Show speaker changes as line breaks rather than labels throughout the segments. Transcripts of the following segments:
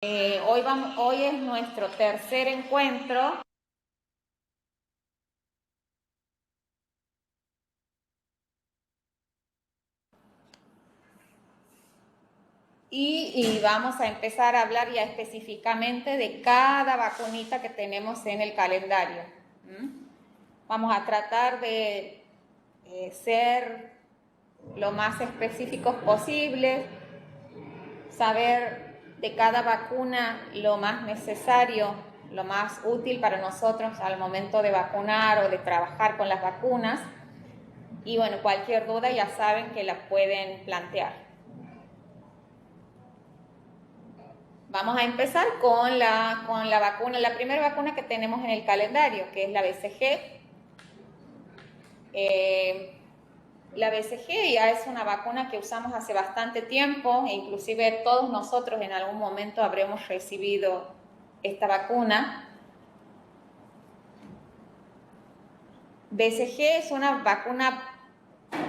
Hoy es nuestro tercer encuentro y vamos a empezar a hablar ya específicamente de cada vacunita que tenemos en el calendario. Vamos a tratar de ser lo más específicos posible, saber de cada vacuna lo más necesario, lo más útil para nosotros al momento de vacunar o de trabajar con las vacunas. Y bueno, cualquier duda ya saben que la pueden plantear. Vamos a empezar con la vacuna, la primera vacuna que tenemos en el calendario, que es la BCG. La BCG ya es una vacuna que usamos hace bastante tiempo, e inclusive todos nosotros en algún momento habremos recibido esta vacuna. BCG es una vacuna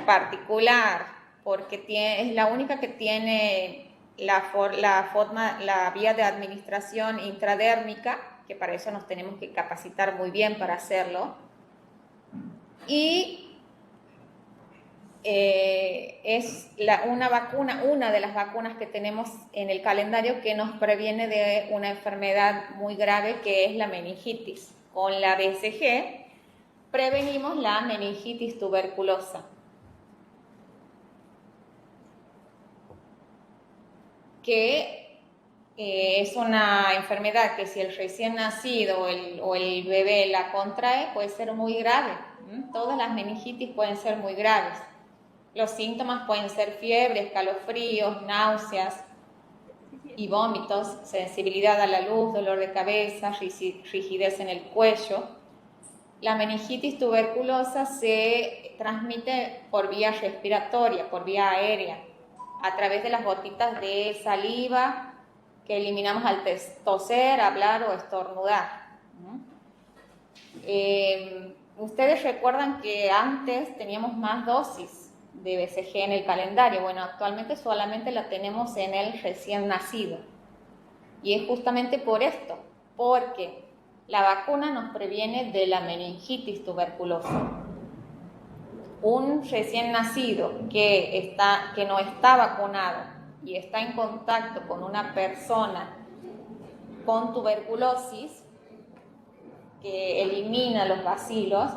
particular porque es la única que tiene la vía de administración intradérmica, que para eso nos tenemos que capacitar muy bien para hacerlo, y es una de las vacunas que tenemos en el calendario que nos previene de una enfermedad muy grave que es la meningitis. Con la BCG prevenimos la meningitis tuberculosa, que es una enfermedad que si el recién nacido o el bebé la contrae puede ser muy grave. Todas las meningitis pueden ser muy graves. Los síntomas pueden ser fiebre, escalofríos, náuseas y vómitos, sensibilidad a la luz, dolor de cabeza, rigidez en el cuello. La meningitis tuberculosa se transmite por vía respiratoria, por vía aérea, a través de las gotitas de saliva que eliminamos al toser, hablar o estornudar. Ustedes recuerdan que antes teníamos más dosis de BCG en el calendario. Bueno, actualmente solamente la tenemos en el recién nacido. Y es justamente por esto, porque la vacuna nos previene de la meningitis tuberculosa. Un recién nacido que no está vacunado y está en contacto con una persona con tuberculosis que elimina los bacilos,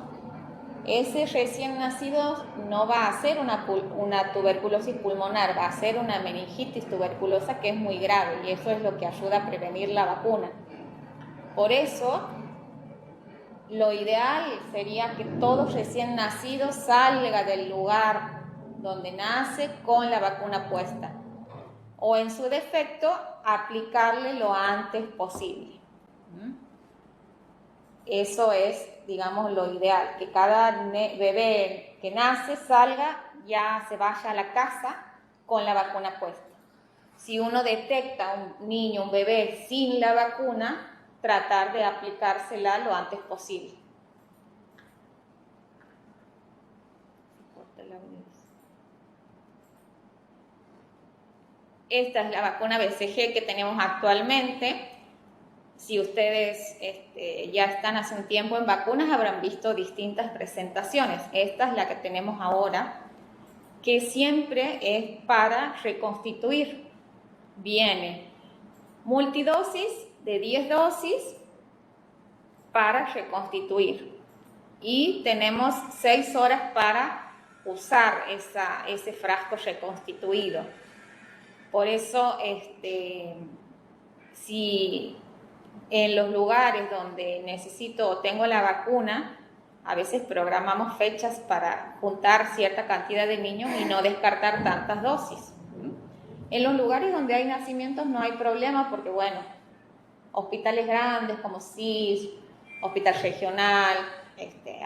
ese recién nacido no va a hacer una tuberculosis pulmonar, va a hacer una meningitis tuberculosa que es muy grave, y eso es lo que ayuda a prevenir la vacuna. Por eso, lo ideal sería que todo recién nacido salga del lugar donde nace con la vacuna puesta, o en su defecto, aplicarle lo antes posible. Eso es, digamos, lo ideal, que cada bebé que nace salga, ya se vaya a la casa con la vacuna puesta. Si uno detecta un niño, un bebé sin la vacuna, tratar de aplicársela lo antes posible. Esta es la vacuna BCG que tenemos actualmente. Si ustedes ya están hace un tiempo en vacunas, habrán visto distintas presentaciones. Esta es la que tenemos ahora, que siempre es para reconstituir. Viene multidosis de 10 dosis para reconstituir. Y tenemos 6 horas para usar ese frasco reconstituido. Por eso, si en los lugares donde necesito o tengo la vacuna, a veces programamos fechas para juntar cierta cantidad de niños y no descartar tantas dosis. En los lugares donde hay nacimientos no hay problema porque, bueno, hospitales grandes como SIS, hospital regional,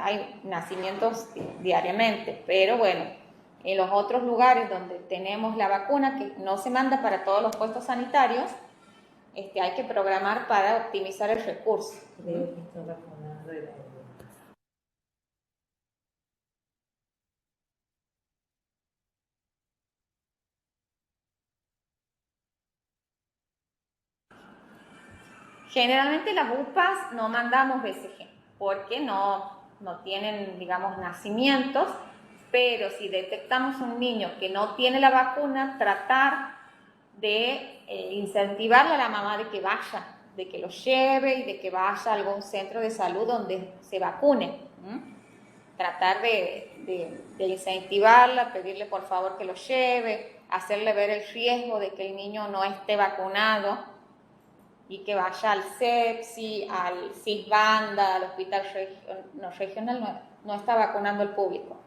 hay nacimientos diariamente, pero bueno, en los otros lugares donde tenemos la vacuna, que no se manda para todos los puestos sanitarios, hay que programar para optimizar el recurso. Generalmente las UPAs no mandamos BCG porque no tienen, digamos, nacimientos, pero si detectamos un niño que no tiene la vacuna, tratar de incentivarle a la mamá de que vaya, de que lo lleve y de que vaya a algún centro de salud donde se vacune. Tratar de incentivarla, pedirle por favor que lo lleve, hacerle ver el riesgo de que el niño no esté vacunado y que vaya al CEPSI, al CISBANDA, al hospital regional, no está vacunando el público.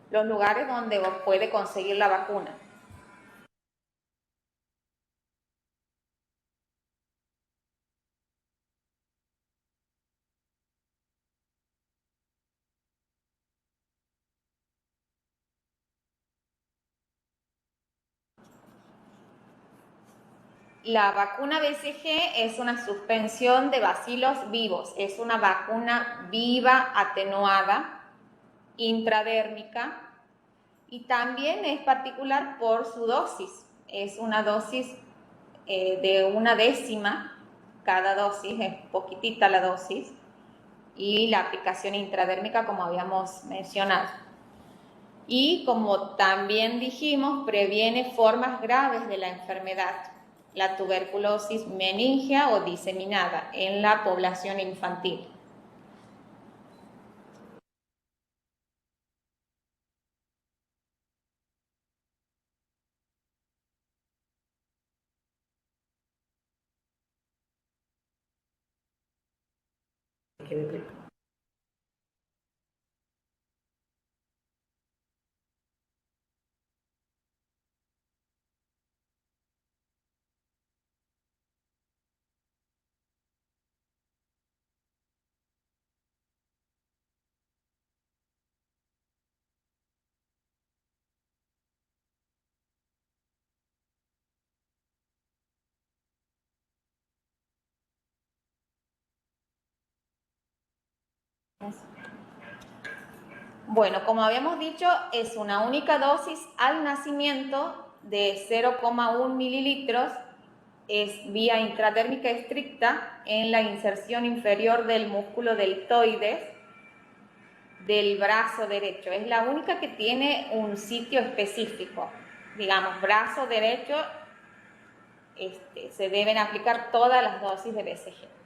Los lugares donde puede conseguir la vacuna. La vacuna BCG es una suspensión de bacilos vivos, es una vacuna viva, atenuada, intradérmica, y también es particular por su dosis. Es una dosis de 1/10 cada dosis, es poquitita la dosis, y la aplicación intradérmica como habíamos mencionado. Y como también dijimos, previene formas graves de la enfermedad, la tuberculosis meningea o diseminada en la población infantil. Bueno, como habíamos dicho, es una única dosis al nacimiento de 0,1 mililitros, es vía intradérmica estricta en la inserción inferior del músculo deltoides del brazo derecho. Es la única que tiene un sitio específico. Digamos, brazo derecho, se deben aplicar todas las dosis de BCG.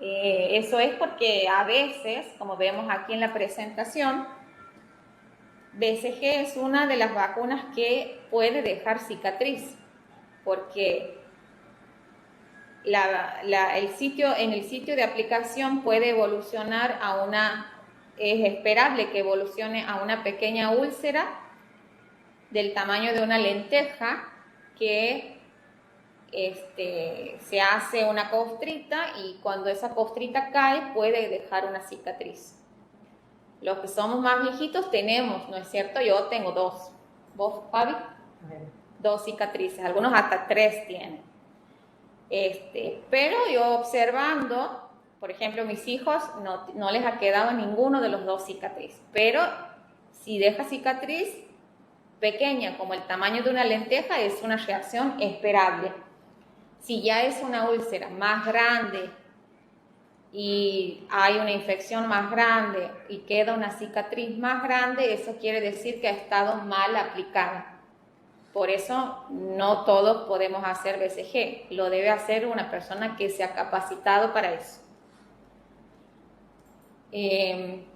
Eso es porque a veces, como vemos aquí en la presentación, BCG es una de las vacunas que puede dejar cicatriz, porque en el sitio de aplicación puede evolucionar es esperable que evolucione a una pequeña úlcera del tamaño de una lenteja que se hace una costrita, y cuando esa costrita cae puede dejar una cicatriz. Los que somos más viejitos tenemos, ¿no es cierto? Yo tengo 2. ¿Vos, Fabi? 2 cicatrices, algunos hasta 3 tienen. Pero yo observando, por ejemplo, mis hijos no les ha quedado ninguno de los 2 cicatrices, pero si deja cicatriz pequeña como el tamaño de una lenteja, es una reacción esperable. Si ya es una úlcera más grande y hay una infección más grande y queda una cicatriz más grande, eso quiere decir que ha estado mal aplicada. Por eso no todos podemos hacer BCG, lo debe hacer una persona que se ha capacitado para eso. Es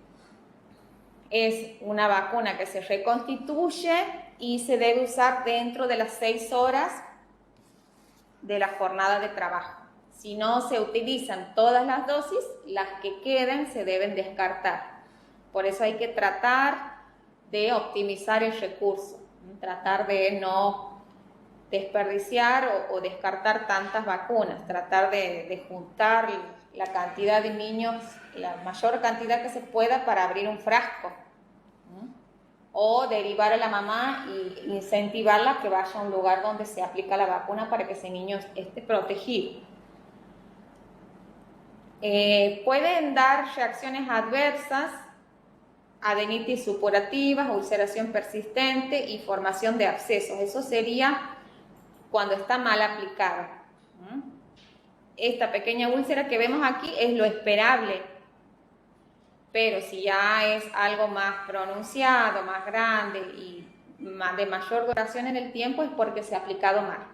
una vacuna que se reconstituye y se debe usar dentro de las 6 horas de la jornada de trabajo. Si no se utilizan todas las dosis, las que queden se deben descartar. Por eso hay que tratar de optimizar el recurso, tratar de no desperdiciar o descartar tantas vacunas, tratar de juntar la cantidad de niños, la mayor cantidad que se pueda para abrir un frasco, o derivar a la mamá y incentivarla a que vaya a un lugar donde se aplica la vacuna para que ese niño esté protegido. Pueden dar reacciones adversas, adenitis supurativas, ulceración persistente y formación de abscesos. Eso sería cuando está mal aplicada. esta pequeña úlcera que vemos aquí es lo esperable, pero si ya es algo más pronunciado, más grande y de mayor duración en el tiempo es porque se ha aplicado mal.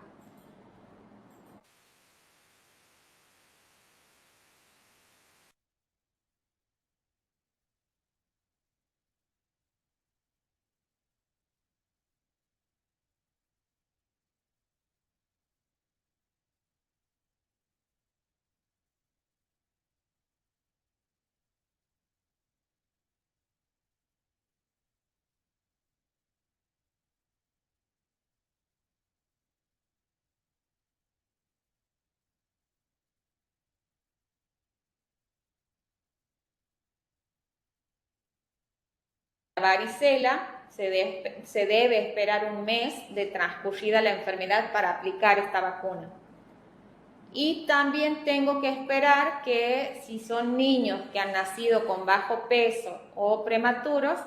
La varicela se debe esperar un mes de transcurrida la enfermedad para aplicar esta vacuna. Y también tengo que esperar que si son niños que han nacido con bajo peso o prematuros,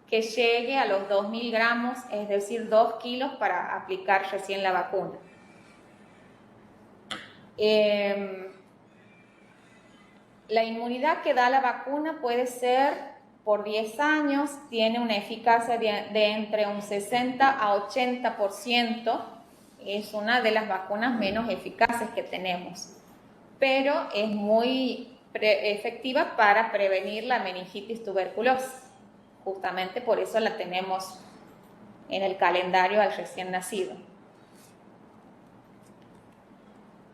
que llegue a los 2.000 gramos, es decir, 2 kilos para aplicar recién la vacuna. La inmunidad que da la vacuna puede ser por 10 años, tiene una eficacia de entre un 60 a 80%, es una de las vacunas menos eficaces que tenemos, pero es muy efectiva para prevenir la meningitis tuberculosis. Justamente por eso la tenemos en el calendario al recién nacido.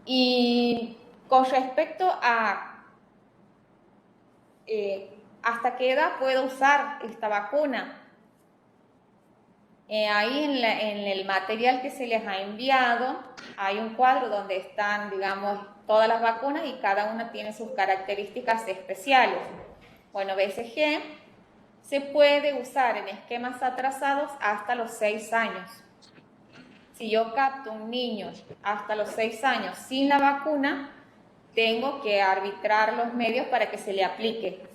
Y con respecto a hasta qué edad puedo usar esta vacuna, ahí en el material que se les ha enviado hay un cuadro donde están, digamos, todas las vacunas y cada una tiene sus características especiales. Bueno, BCG se puede usar en esquemas atrasados hasta los 6 años. Si yo capto un niño hasta los 6 años sin la vacuna, tengo que arbitrar los medios para que se le aplique.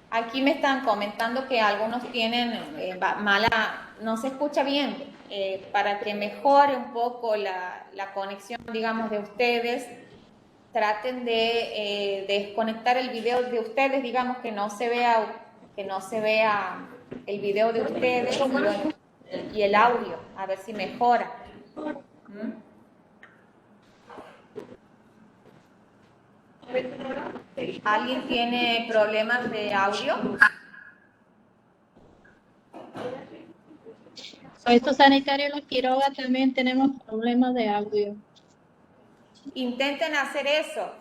Aquí me están comentando que algunos tienen no se escucha bien. Para que mejore un poco la conexión, digamos, de ustedes, traten de desconectar el video de ustedes, digamos, que no se vea el video de ustedes y el audio, a ver si mejora. ¿Alguien tiene problemas de audio?
Estos sanitarios los Quiroga también tenemos problemas de audio.
Intenten hacer eso,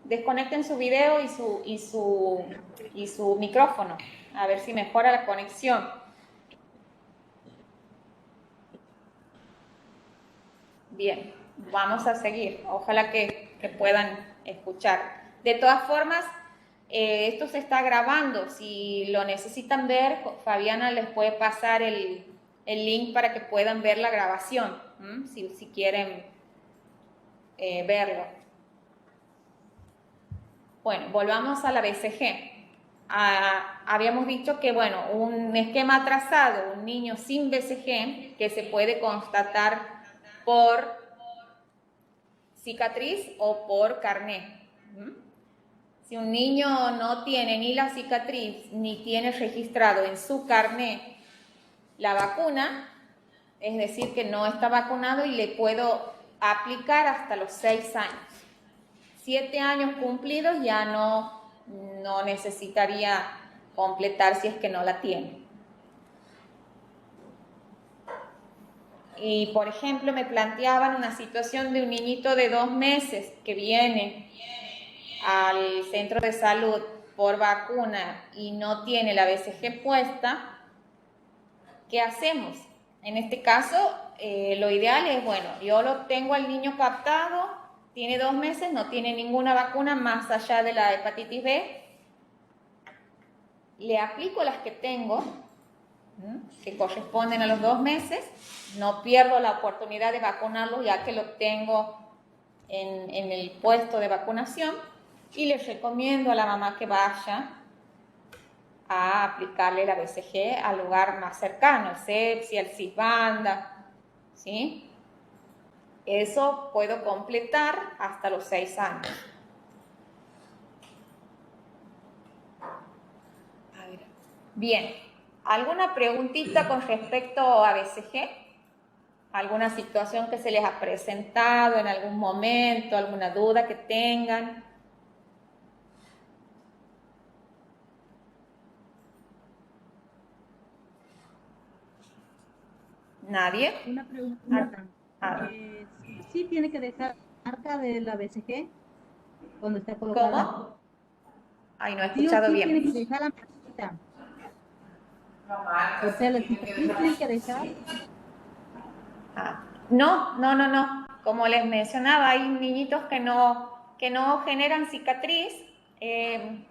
desconecten su video y su micrófono, a ver si mejora la conexión. Bien, vamos a seguir, ojalá que puedan escuchar. De todas formas, esto se está grabando, si lo necesitan ver, Fabiana les puede pasar el link para que puedan ver la grabación, si quieren verlo. Bueno, volvamos a la BCG. Habíamos dicho que, bueno, un esquema atrasado, un niño sin BCG, que se puede constatar por cicatriz o por carné. Si un niño no tiene ni la cicatriz ni tiene registrado en su carné la vacuna, es decir, que no está vacunado y le puedo aplicar hasta los 6 años. 7 años cumplidos ya no necesitaría completar si es que no la tiene. Y, por ejemplo, me planteaban una situación de un niñito de 2 meses que viene al centro de salud por vacuna y no tiene la BCG puesta. ¿Qué hacemos? En este caso, lo ideal es, bueno, yo lo tengo al niño captado, tiene 2 meses, no tiene ninguna vacuna más allá de la hepatitis B, le aplico las que tengo, que corresponden a los 2 meses, no pierdo la oportunidad de vacunarlo ya que lo tengo en el puesto de vacunación, y les recomiendo a la mamá que vaya a aplicarle la BCG al lugar más cercano, el CEPSI, el CISBANDA, ¿sí? Eso puedo completar hasta los 6 años. A ver. Bien, ¿alguna preguntita con respecto a BCG? ¿Alguna situación que se les ha presentado en algún momento? ¿Alguna duda que tengan? ¿Nadie?
Una pregunta.
Ah,
¿Sí tiene que dejar marca de la BCG cuando está colocada?
¿cómo? Ay, no he
Sí o
escuchado
sí tiene que
bien.
dejar la marquita. O sea, la cicatriz tiene que dejar.
No, no, no, no. Como les mencionaba, hay niñitos que no generan cicatriz. Eh,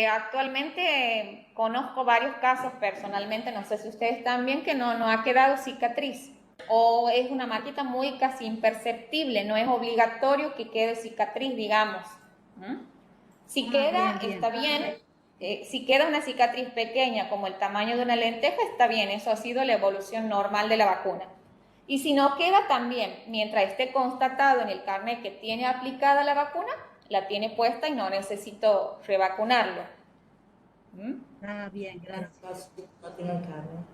Actualmente conozco varios casos personalmente, no sé si ustedes también, que no ha quedado cicatriz o es una marquita muy casi imperceptible, no es obligatorio que quede cicatriz, digamos. Si queda,
Bien, bien.
está bien. Si queda una cicatriz pequeña como el tamaño de una lenteja, está bien, eso ha sido la evolución normal de la vacuna. Y si no queda, también, mientras esté constatado en el carnet que tiene aplicada la vacuna, la tiene puesta y no necesito revacunarlo.
Bien, gracias.
No tienen carne.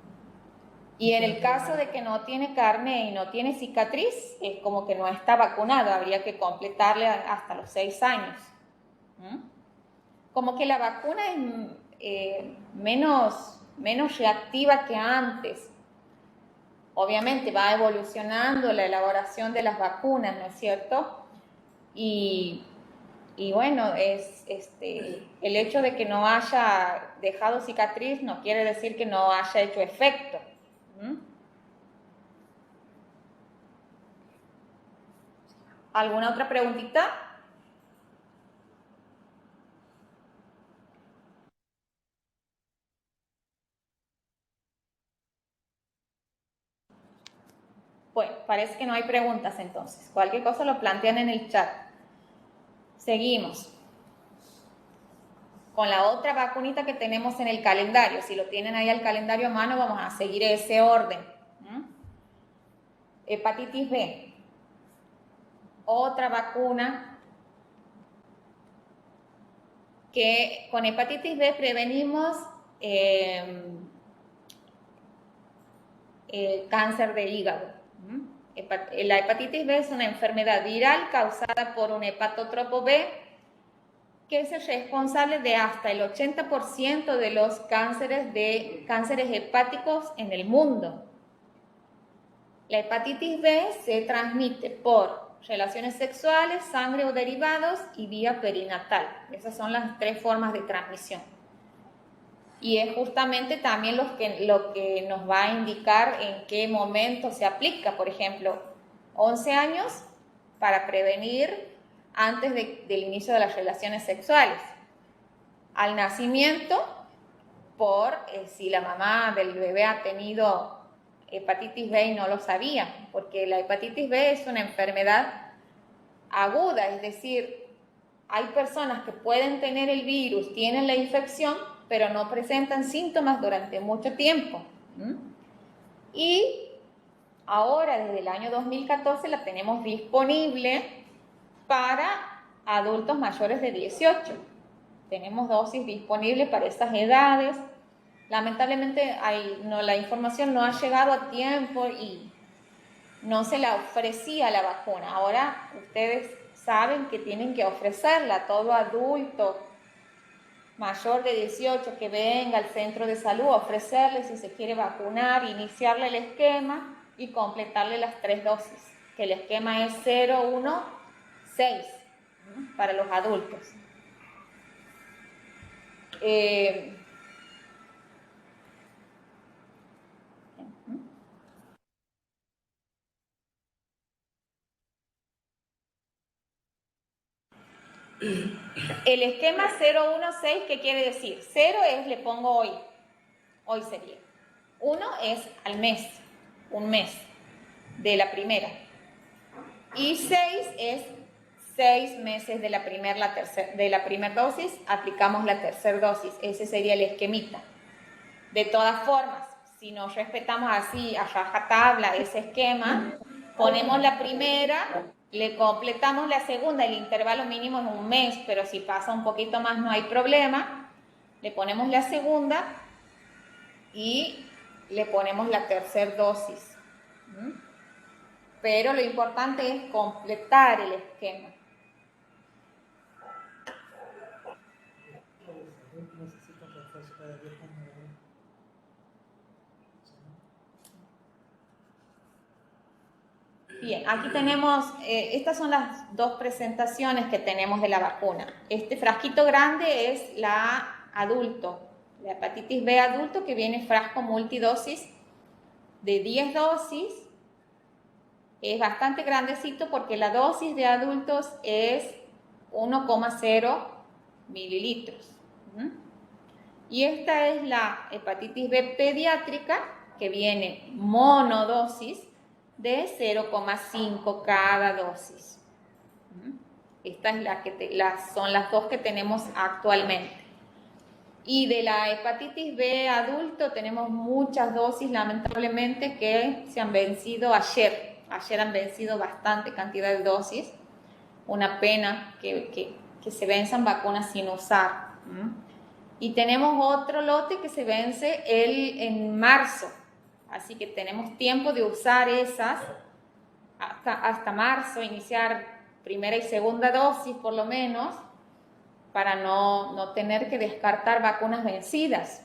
Y en el caso de que no tiene carne y no tiene cicatriz, es como que no está vacunado, habría que completarle hasta los 6 años. Como que la vacuna es menos reactiva que antes. Obviamente va evolucionando la elaboración de las vacunas, ¿no es cierto? Y bueno, el hecho de que no haya dejado cicatriz no quiere decir que no haya hecho efecto. ¿Alguna otra preguntita? Bueno, parece que no hay preguntas entonces. Cualquier cosa lo plantean en el chat. Seguimos con la otra vacunita que tenemos en el calendario. Si lo tienen ahí al calendario a mano, vamos a seguir ese orden. Hepatitis B. Otra vacuna que con hepatitis B prevenimos cáncer de hígado. La hepatitis B es una enfermedad viral causada por un hepatotropo B que es el responsable de hasta el 80% de los cánceres hepáticos en el mundo. La hepatitis B se transmite por relaciones sexuales, sangre o derivados y vía perinatal. Esas son las 3 formas de transmisión. Y es justamente también lo que nos va a indicar en qué momento se aplica. Por ejemplo, 11 años para prevenir antes del inicio de las relaciones sexuales. Al nacimiento, por si la mamá del bebé ha tenido hepatitis B y no lo sabía, porque la hepatitis B es una enfermedad aguda, es decir, hay personas que pueden tener el virus, tienen la infección, pero no presentan síntomas durante mucho tiempo. Y ahora, desde el año 2014, la tenemos disponible para adultos mayores de 18. Tenemos dosis disponibles para esas edades. Lamentablemente la información no ha llegado a tiempo y no se la ofrecía la vacuna. Ahora ustedes saben que tienen que ofrecerla a todo adulto mayor de 18 que venga al centro de salud, ofrecerle si se quiere vacunar, iniciarle el esquema y completarle las 3 dosis, que el esquema es 0, 1, 6 para los adultos. El esquema 016, ¿qué quiere decir? 0 es, le pongo hoy sería. 1 es al mes, un mes de la primera. Y 6 es 6 meses de la primera dosis, aplicamos la tercera dosis. Ese sería el esquemita. De todas formas, si nos respetamos así a rajatabla ese esquema, ponemos la primera, le completamos la segunda, el intervalo mínimo es un mes, pero si pasa un poquito más no hay problema. Le ponemos la segunda y le ponemos la tercera dosis. Pero lo importante es completar el esquema. Bien, aquí tenemos, estas son las dos presentaciones que tenemos de la vacuna. Este frasquito grande es la adulto, la hepatitis B adulto, que viene frasco multidosis de 10 dosis. Es bastante grandecito porque la dosis de adultos es 1,0 mililitros. Y esta es la hepatitis B pediátrica, que viene monodosis de 0,5 cada dosis. Estas es son las dos que tenemos actualmente. Y de la hepatitis B adulto tenemos muchas dosis, lamentablemente, que se han vencido ayer. Ayer han vencido bastante cantidad de dosis. Una pena que se venzan vacunas sin usar. Y tenemos otro lote que se vence en marzo. Así que tenemos tiempo de usar esas hasta marzo, iniciar primera y segunda dosis por lo menos, para no tener que descartar vacunas vencidas.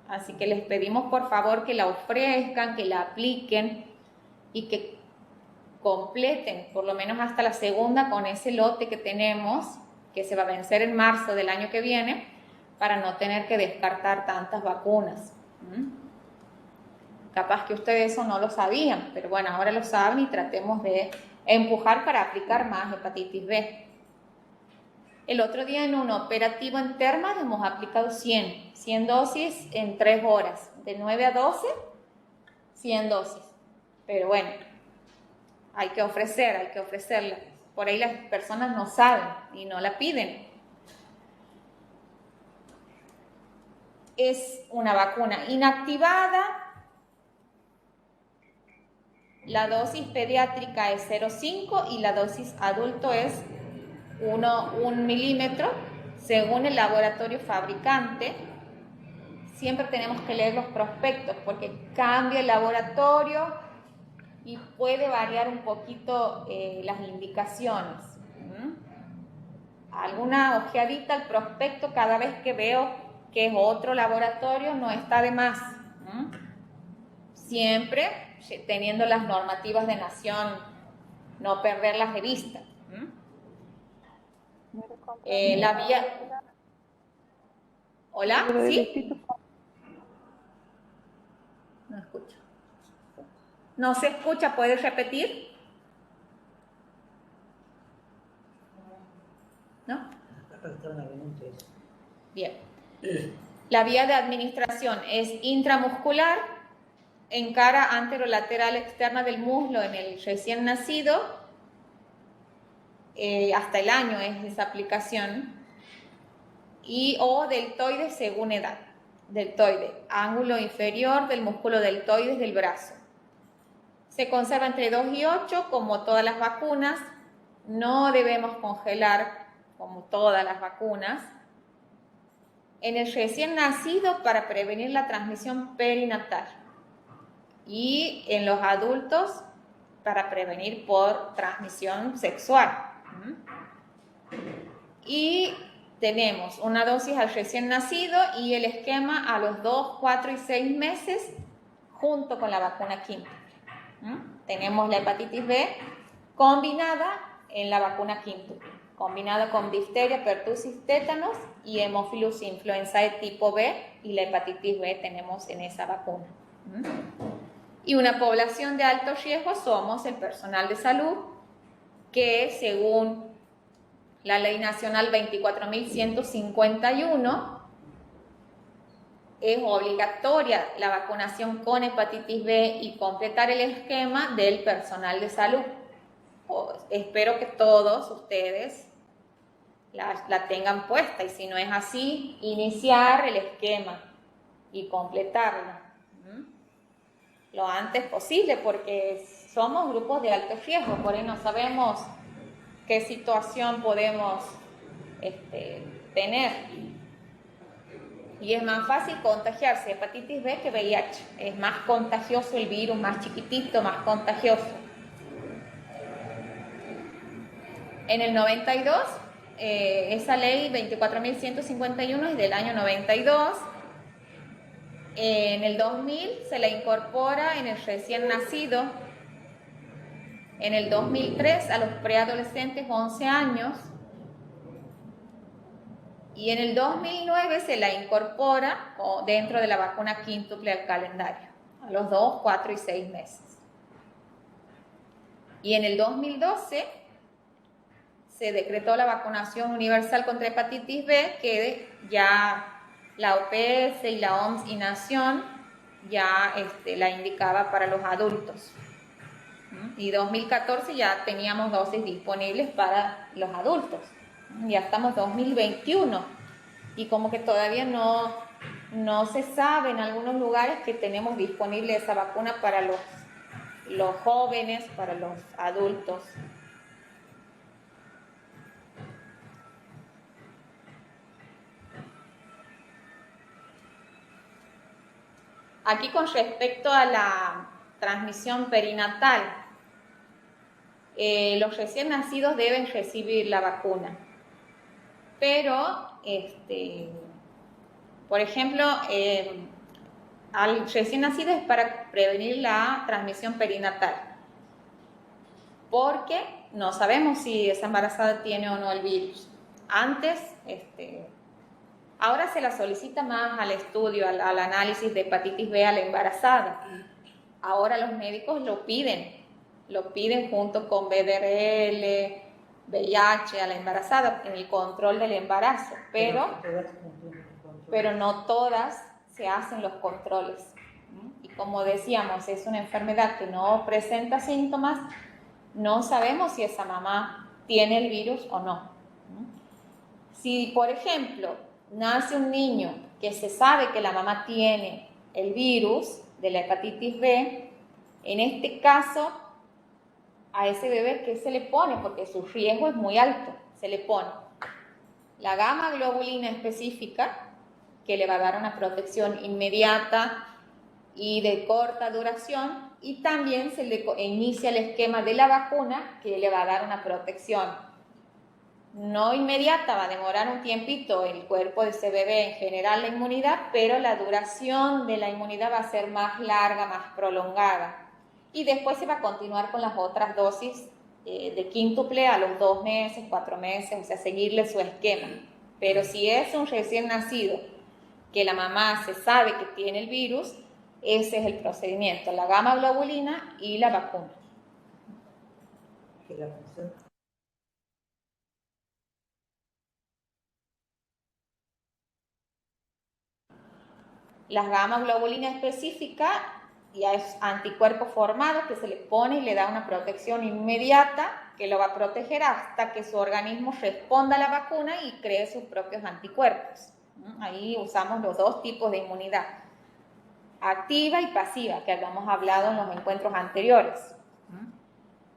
Así que les pedimos por favor que la ofrezcan, que la apliquen y que completen por lo menos hasta la segunda con ese lote que tenemos, que se va a vencer en marzo del año que viene, para no tener que descartar tantas vacunas. Capaz que ustedes eso no lo sabían, pero bueno, ahora lo saben y tratemos de empujar para aplicar más hepatitis B. El otro día en un operativo en Termas hemos aplicado 100 dosis en 3 horas, de 9 a 12, 100 dosis. Pero bueno, hay que ofrecerla. Por ahí las personas no saben y no la piden. Es una vacuna inactivada. La dosis pediátrica es 0,5 y la dosis adulto es 1 milímetro, según el laboratorio fabricante. Siempre tenemos que leer los prospectos porque cambia el laboratorio y puede variar un poquito las indicaciones. Alguna ojeadita al prospecto cada vez que veo que es otro laboratorio no está de más. Siempre teniendo las normativas de nación, no perderlas de vista. La vía... ¿Hola? ¿Sí? No escucho. ¿No se escucha? ¿Puedes repetir? ¿No? Bien. La vía de administración es intramuscular, en cara anterolateral externa del muslo en el recién nacido. Hasta el año es esa aplicación. O deltoide según edad. Deltoide, ángulo inferior del músculo deltoides del brazo. Se conserva entre 2 y 8, como todas las vacunas. No debemos congelar, como todas las vacunas. En el recién nacido, para prevenir la transmisión perinatal. Y en los adultos, para prevenir por transmisión sexual. Y tenemos una dosis al recién nacido y el esquema a los 2, 4 y 6 meses junto con la vacuna quíntuple. Tenemos la hepatitis B combinada en la vacuna quíntuple, combinada con difteria, pertussis, tétanos y hemófilus influenzae tipo B, y la hepatitis B tenemos en esa vacuna. Y una población de alto riesgo somos el personal de salud, que según La Ley Nacional 24.151 es obligatoria la vacunación con hepatitis B y completar el esquema del personal de salud. Espero que todos ustedes la tengan puesta, y si no es así, iniciar el esquema y completarlo lo antes posible, porque somos grupos de alto riesgo, por ahí no sabemos qué situación podemos tener. Y es más fácil contagiarse de hepatitis B que VIH. Es más contagioso el virus, más chiquitito, más contagioso. En el 92, esa ley 24.151 es del año 92. En el 2000 se la incorpora en el recién nacido. En el 2003 a los preadolescentes 11 años. Y en el 2009 se la incorpora dentro de la vacuna quíntuple al calendario, a los 2, 4 y 6 meses. Y en el 2012 se decretó la vacunación universal contra hepatitis B, que ya la OPS y la OMS y Nación ya la indicaba para los adultos. Y 2014 ya teníamos dosis disponibles para los adultos. Ya estamos 2021 y como que todavía no se sabe en algunos lugares que tenemos disponible esa vacuna para los jóvenes, para los adultos. Aquí con respecto a la transmisión perinatal, los recién nacidos deben recibir la vacuna. Pero, por ejemplo, al recién nacido es para prevenir la transmisión perinatal, porque no sabemos si esa embarazada tiene o no el virus. Antes, ahora se la solicita más al estudio, al análisis de hepatitis B a la embarazada. Ahora los médicos lo piden junto con VDRL, VIH a la embarazada en el control del embarazo, pero no todas se hacen los controles. Y como decíamos, es una enfermedad que no presenta síntomas, no sabemos si esa mamá tiene el virus o no. Si, por ejemplo, nace un niño que se sabe que la mamá tiene el virus de la hepatitis B, en este caso, a ese bebé, ¿qué se le pone? Porque su riesgo es muy alto. Se le pone la gamma globulina específica, que le va a dar una protección inmediata y de corta duración, y también se le inicia el esquema de la vacuna, que le va a dar una protección no inmediata, va a demorar un tiempito el cuerpo de ese bebé en general la inmunidad, pero la duración de la inmunidad va a ser más larga, más prolongada. Y después se va a continuar con las otras dosis de quíntuple a los 2 meses, 4 meses, o sea, seguirle su esquema. Pero si es un recién nacido que la mamá se sabe que tiene el virus, ese es el procedimiento, la gamma globulina y la vacuna. La gamma globulina específica ya es anticuerpo formado que se le pone y le da una protección inmediata que lo va a proteger hasta que su organismo responda a la vacuna y cree sus propios anticuerpos. Ahí usamos los dos tipos de inmunidad, activa y pasiva, que habíamos hablado en los encuentros anteriores.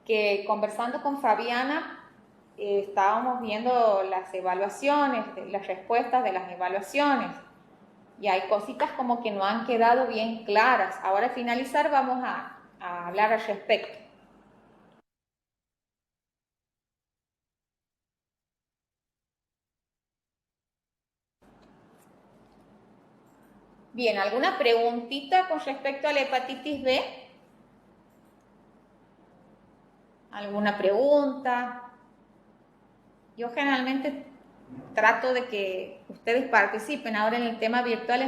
Que conversando con Fabiana, estábamos viendo las evaluaciones, las respuestas de las evaluaciones. Y hay cositas como que no han quedado bien claras. Ahora al finalizar vamos a hablar al respecto. Bien, ¿alguna preguntita con respecto a la hepatitis B? ¿Alguna pregunta? Yo generalmente trato de que ustedes participen. Ahora en el tema virtual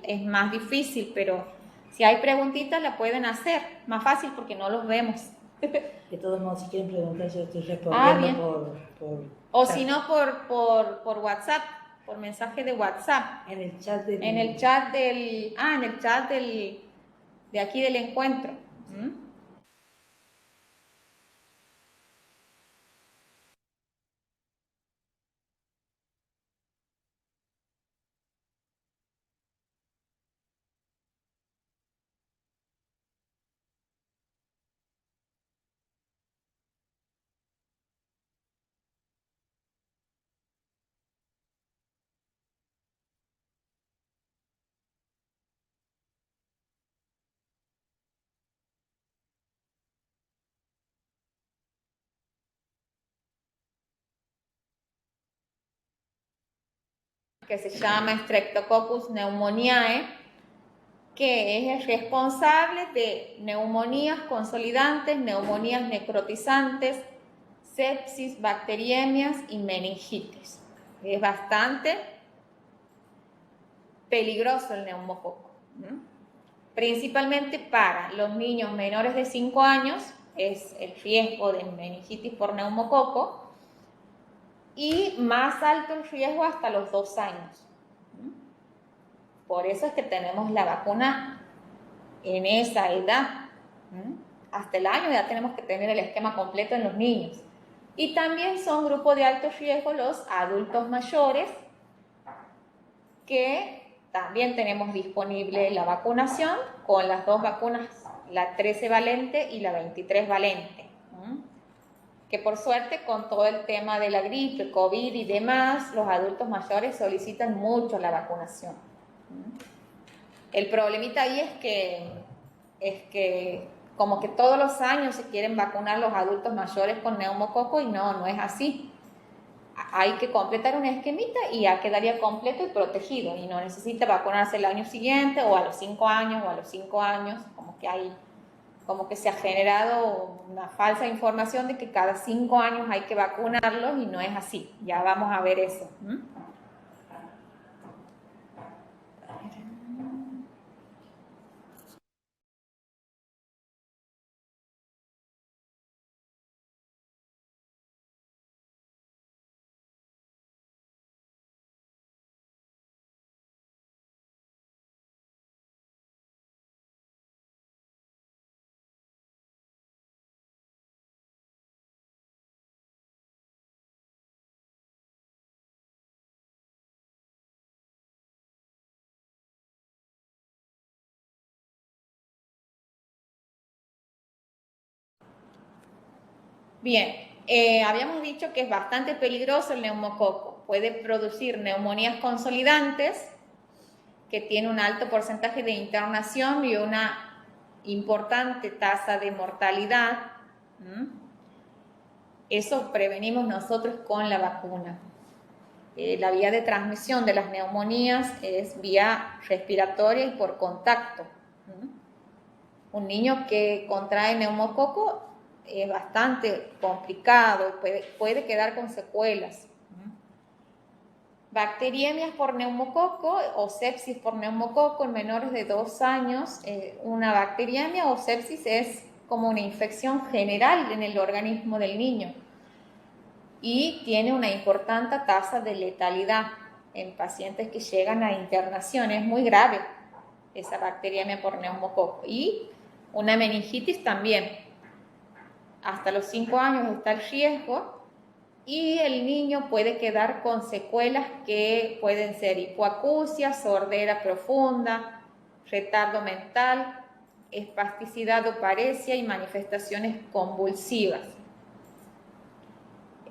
es más difícil, pero si hay preguntitas la pueden hacer. Más fácil porque no los vemos.
De todos modos, si quieren preguntar, yo estoy
Bien.
respondiendo
O
chat.
si no, por WhatsApp, por mensaje de WhatsApp.
En el chat del...
En el chat de aquí del encuentro. ¿Mm? Que se llama Streptococcus pneumoniae, que es el responsable de neumonías consolidantes, neumonías necrotizantes, sepsis, bacteriemias y meningitis. Es bastante peligroso el neumococo, ¿no? Principalmente para los niños menores de 5 años es el riesgo de meningitis por neumococo y más alto el riesgo hasta los 2 años. Por eso es que tenemos la vacuna en esa edad. Hasta el año ya tenemos que tener el esquema completo en los niños. Y también son grupo de alto riesgo los adultos mayores, que también tenemos disponible la vacunación con las dos vacunas, la 13 valente y la 23 valente. Que por suerte con todo el tema de la gripe, COVID y demás, los adultos mayores solicitan mucho la vacunación. El problemita ahí es que como que todos los años se quieren vacunar los adultos mayores con neumococo y no es así. Hay que completar una esquemita y ya quedaría completo y protegido y no necesita vacunarse el año siguiente o a los 5 años o a los 5 años, como que se ha generado una falsa información de que cada 5 años hay que vacunarlos y no es así. Ya vamos a ver eso. Bien, habíamos dicho que es bastante peligroso el neumococo. Puede producir neumonías consolidantes, que tiene un alto porcentaje de internación y una importante tasa de mortalidad. Eso prevenimos nosotros con la vacuna. La vía de transmisión de las neumonías es vía respiratoria y por contacto. Un niño que contrae neumococo es bastante complicado, puede quedar con secuelas. Bacteriemias por neumococo o sepsis por neumococo en menores de 2 años. Una bacteriemia o sepsis es como una infección general en el organismo del niño y tiene una importante tasa de letalidad en pacientes que llegan a internación. Es muy grave esa bacteriemia por neumococo. Y una meningitis también. Hasta los 5 años está el riesgo y el niño puede quedar con secuelas que pueden ser hipoacusia, sordera profunda, retardo mental, espasticidad o paresia y manifestaciones convulsivas.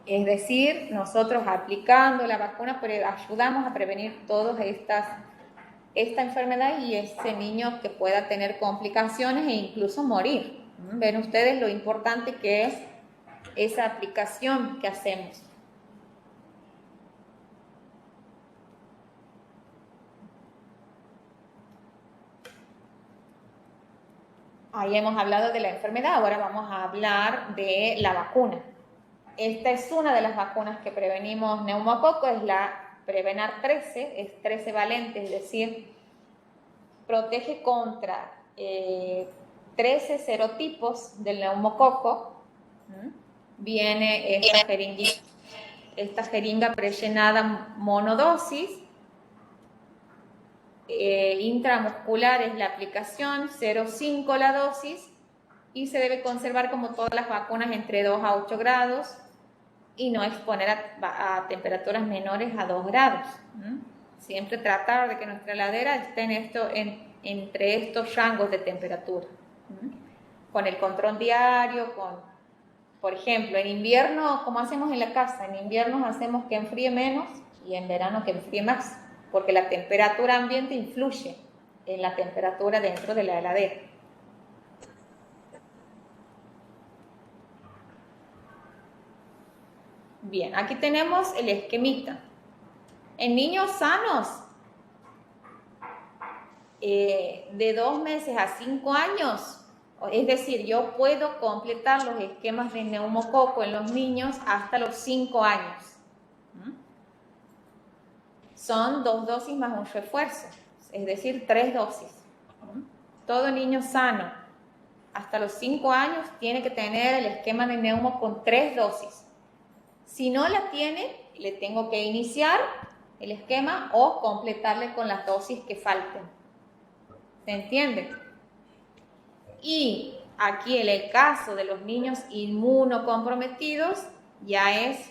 Es decir, nosotros aplicando la vacuna ayudamos a prevenir todas esta enfermedad y ese niño que pueda tener complicaciones e incluso morir. Ven ustedes lo importante que es esa aplicación que hacemos. Ahí hemos hablado de la enfermedad, ahora vamos a hablar de la vacuna. Esta es una de las vacunas que prevenimos neumococo, es la Prevenar 13, es 13 valente, es decir, protege contra 13 serotipos del neumococo. Viene esta jeringa prellenada monodosis. Intramuscular es la aplicación, 0,5 la dosis, y se debe conservar como todas las vacunas entre 2 a 8 grados y no exponer a temperaturas menores a 2 grados. Siempre tratar de que nuestra heladera esté entre estos rangos de temperatura. Con el control diario, por ejemplo, en invierno, como hacemos en la casa, en invierno hacemos que enfríe menos y en verano que enfríe más, porque la temperatura ambiente influye en la temperatura dentro de la heladera. Bien, aquí tenemos el esquemita. En niños sanos, de 2 meses a 5 años, es decir, yo puedo completar los esquemas de neumococo en los niños hasta los 5 años. Son 2 dosis más un refuerzo, es decir, 3 dosis. Todo niño sano hasta los 5 años tiene que tener el esquema de neumo con 3 dosis. Si no la tiene, le tengo que iniciar el esquema o completarle con las dosis que falten. ¿Se entiende? Y aquí en el caso de los niños inmunocomprometidos ya es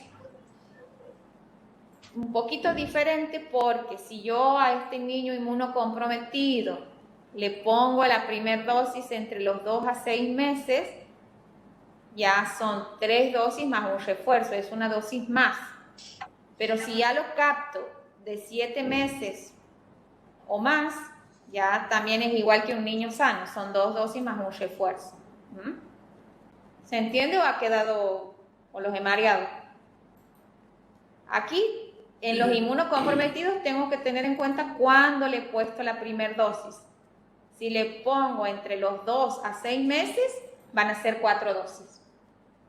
un poquito diferente, porque si yo a este niño inmunocomprometido le pongo la primera dosis entre los 2 a 6 meses, ya son 3 dosis más un refuerzo, es una dosis más. Pero si ya lo capto de 7 meses o más, ya también es igual que un niño sano, son 2 dosis más un refuerzo. ¿Se entiende o ha quedado o los he mareado? Aquí, en los inmunocomprometidos, tengo que tener en cuenta cuándo le he puesto la primera dosis. Si le pongo entre los 2 a 6 meses, van a ser 4 dosis.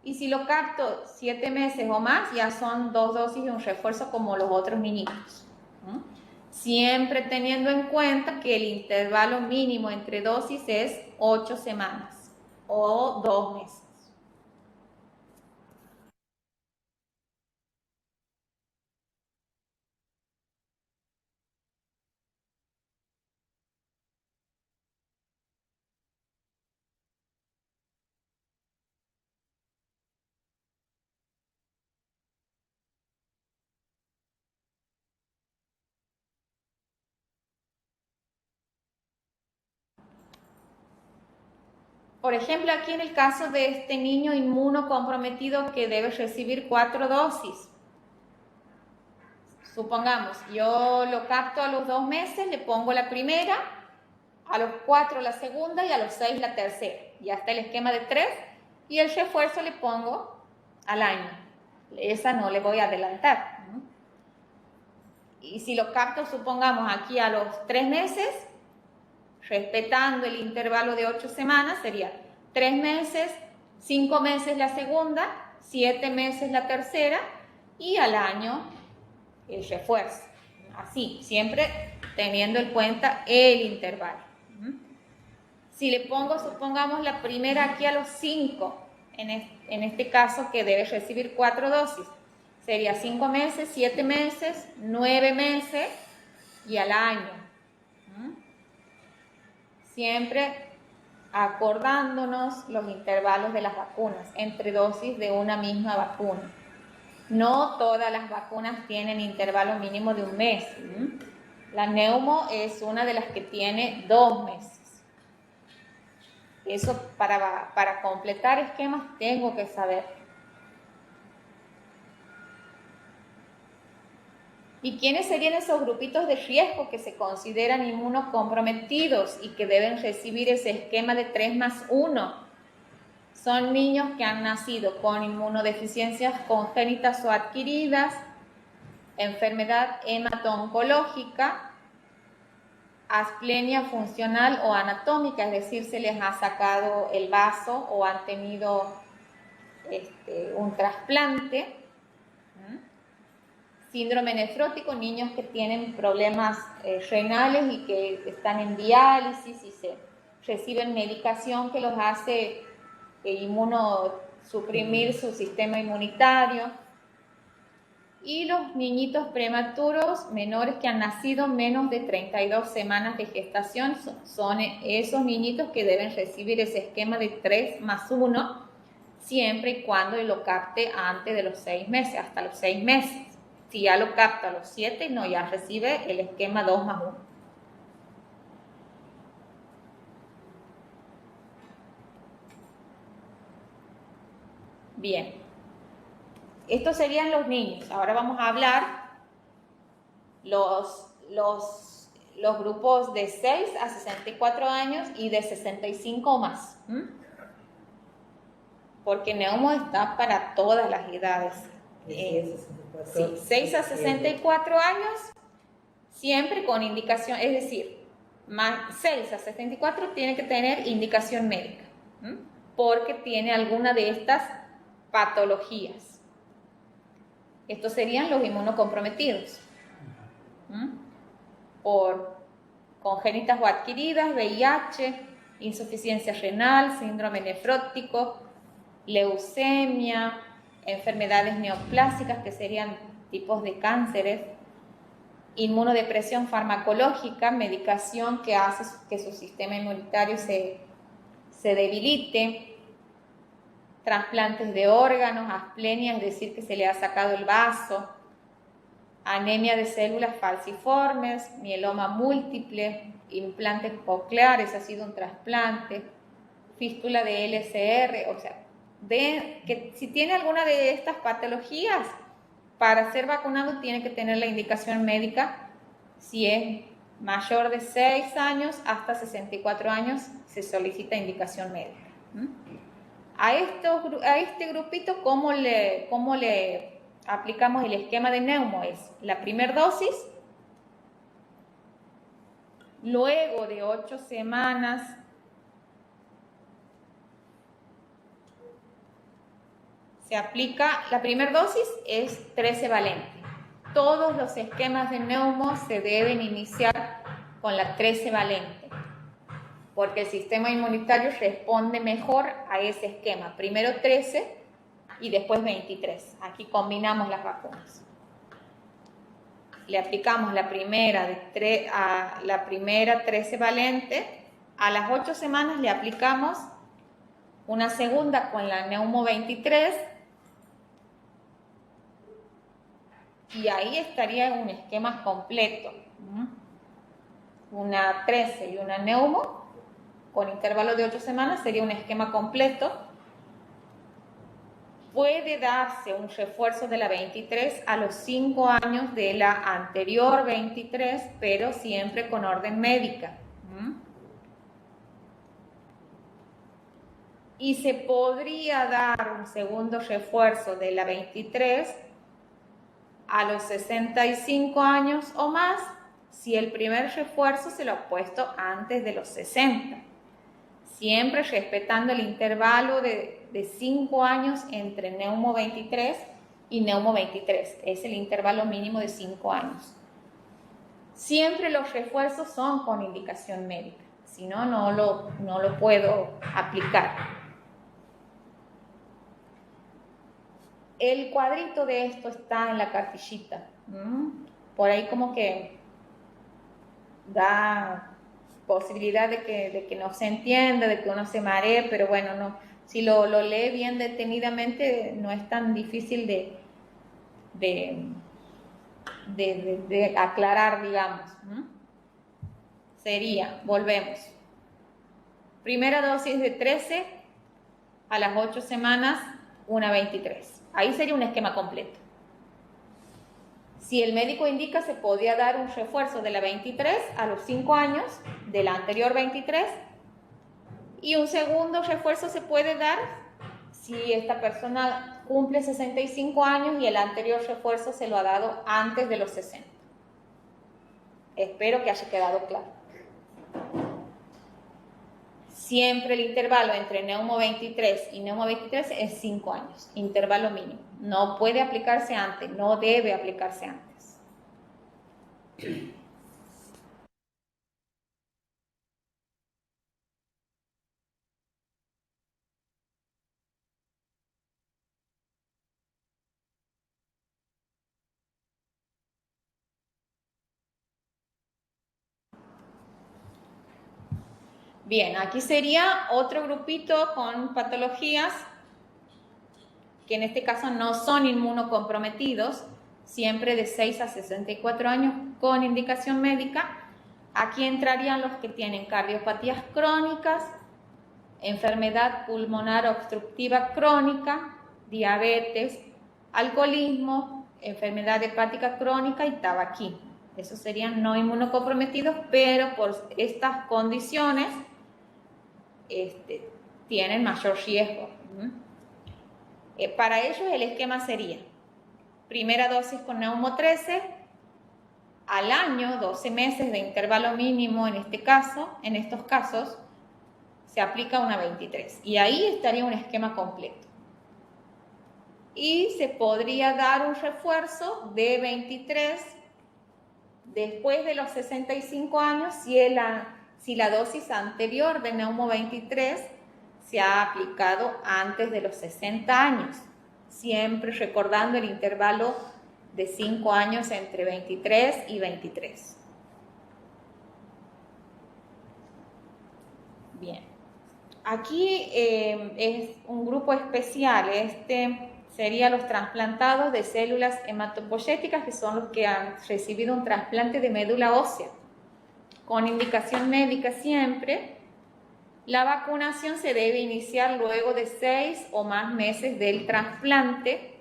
Y si lo capto 7 meses o más, ya son 2 dosis y un refuerzo como los otros niñitos. Siempre teniendo en cuenta que el intervalo mínimo entre dosis es 8 semanas o 2 meses. Por ejemplo, aquí en el caso de este niño inmunocomprometido que debe recibir 4 dosis. Supongamos, yo lo capto a los 2 meses, le pongo la primera, a los 4 la segunda y a los 6 la tercera. Ya está el esquema de 3 y el refuerzo le pongo al año. Esa no le voy a adelantar. Y si lo capto, supongamos, aquí a los 3 meses, respetando el intervalo de 8 semanas, sería 3 meses, 5 meses la segunda, 7 meses la tercera y al año el refuerzo. Así, siempre teniendo en cuenta el intervalo. Si le pongo, supongamos, la primera aquí a los 5, en este caso que debe recibir 4 dosis, sería 5 meses, 7 meses, 9 meses y al año. Siempre acordándonos los intervalos de las vacunas entre dosis de una misma vacuna. No todas las vacunas tienen intervalo mínimo de 1 mes. La neumo es una de las que tiene 2 meses. Eso para completar esquemas tengo que saber. ¿Y quiénes serían esos grupitos de riesgo que se consideran inmunocomprometidos y que deben recibir ese esquema de 3+1? Son niños que han nacido con inmunodeficiencias congénitas o adquiridas, enfermedad hemato-oncológica, asplenia funcional o anatómica, es decir, se les ha sacado el vaso o han tenido un trasplante. Síndrome nefrótico, niños que tienen problemas renales y que están en diálisis y se reciben medicación que los hace suprimir su sistema inmunitario. Y los niñitos prematuros menores que han nacido menos de 32 semanas de gestación son esos niñitos que deben recibir ese esquema de 3+1 siempre y cuando lo capte antes de los 6 meses, hasta los 6 meses. Si ya lo capta a los 7, no, ya recibe el esquema 2+1. Bien, estos serían los niños. Ahora vamos a hablar los grupos de 6 a 64 años y de 65 o más. Porque Neumo está para todas las edades. Sí, 6 a 64 años, siempre con indicación, es decir, 6 a 64 tiene que tener indicación médica, porque tiene alguna de estas patologías. Estos serían los inmunocomprometidos, por congénitas o adquiridas, VIH, insuficiencia renal, síndrome nefrótico, leucemia, enfermedades neoplásicas, que serían tipos de cánceres, inmunodepresión farmacológica, medicación que hace que su sistema inmunitario se debilite, trasplantes de órganos, asplenia, es decir, que se le ha sacado el vaso, anemia de células falciformes, mieloma múltiple, implantes cocleares, ha sido un trasplante, fístula de LCR, o sea, que si tiene alguna de estas patologías, para ser vacunado tiene que tener la indicación médica. Si es mayor de 6 años hasta 64 años, se solicita indicación médica. A este grupito, ¿cómo le aplicamos el esquema de Neumo? Es la primera dosis, luego de 8 semanas, se aplica, la primera dosis es 13 valente. Todos los esquemas de Neumo se deben iniciar con la 13 valente, porque el sistema inmunitario responde mejor a ese esquema. Primero 13 y después 23. Aquí combinamos las vacunas. Le aplicamos la primera 13 valente. A las 8 semanas le aplicamos una segunda con la Neumo 23. Y ahí estaría un esquema completo. Una 13 y una Neumo con intervalo de 8 semanas sería un esquema completo. Puede darse un refuerzo de la 23 a los 5 años de la anterior 23, pero siempre con orden médica. Y se podría dar un segundo refuerzo de la 23 a los 65 años o más, si el primer refuerzo se lo ha puesto antes de los 60. Siempre respetando el intervalo de 5 años entre Neumo 23 y Neumo 23. Es el intervalo mínimo de 5 años. Siempre los refuerzos son con indicación médica, si no, no lo puedo aplicar. El cuadrito de esto está en la cartillita. Por ahí como que da posibilidad de que no se entienda, de que uno se maree, pero bueno, no, si lo lee bien detenidamente no es tan difícil de aclarar, digamos. Sería, volvemos, primera dosis de 13, a las 8 semanas una 23. Ahí sería un esquema completo. Si el médico indica, se podría dar un refuerzo de la 23 a los 5 años, de la anterior 23, y un segundo refuerzo se puede dar si esta persona cumple 65 años y el anterior refuerzo se lo ha dado antes de los 60. Espero que haya quedado claro. Siempre el intervalo entre Neumo 23 y Neumo 23 es 5 años, intervalo mínimo. No puede aplicarse antes, no debe aplicarse antes. Bien, aquí sería otro grupito con patologías que en este caso no son inmunocomprometidos, siempre de 6 a 64 años con indicación médica. Aquí entrarían los que tienen cardiopatías crónicas, enfermedad pulmonar obstructiva crónica, diabetes, alcoholismo, enfermedad hepática crónica y tabaquismo. Esos serían no inmunocomprometidos, pero por estas condiciones tienen mayor riesgo. Para ellos el esquema sería primera dosis con Neumo 13, al año, 12 meses de intervalo mínimo en estos casos, se aplica una 23 y ahí estaría un esquema completo. Y se podría dar un refuerzo de 23 después de los 65 años si la dosis anterior de Neumo 23 se ha aplicado antes de los 60 años, siempre recordando el intervalo de 5 años entre 23 y 23. Bien. Aquí es un grupo especial, serían los trasplantados de células hematopoyéticas, que son los que han recibido un trasplante de médula ósea, con indicación médica siempre. La vacunación se debe iniciar luego de 6 o más meses del trasplante.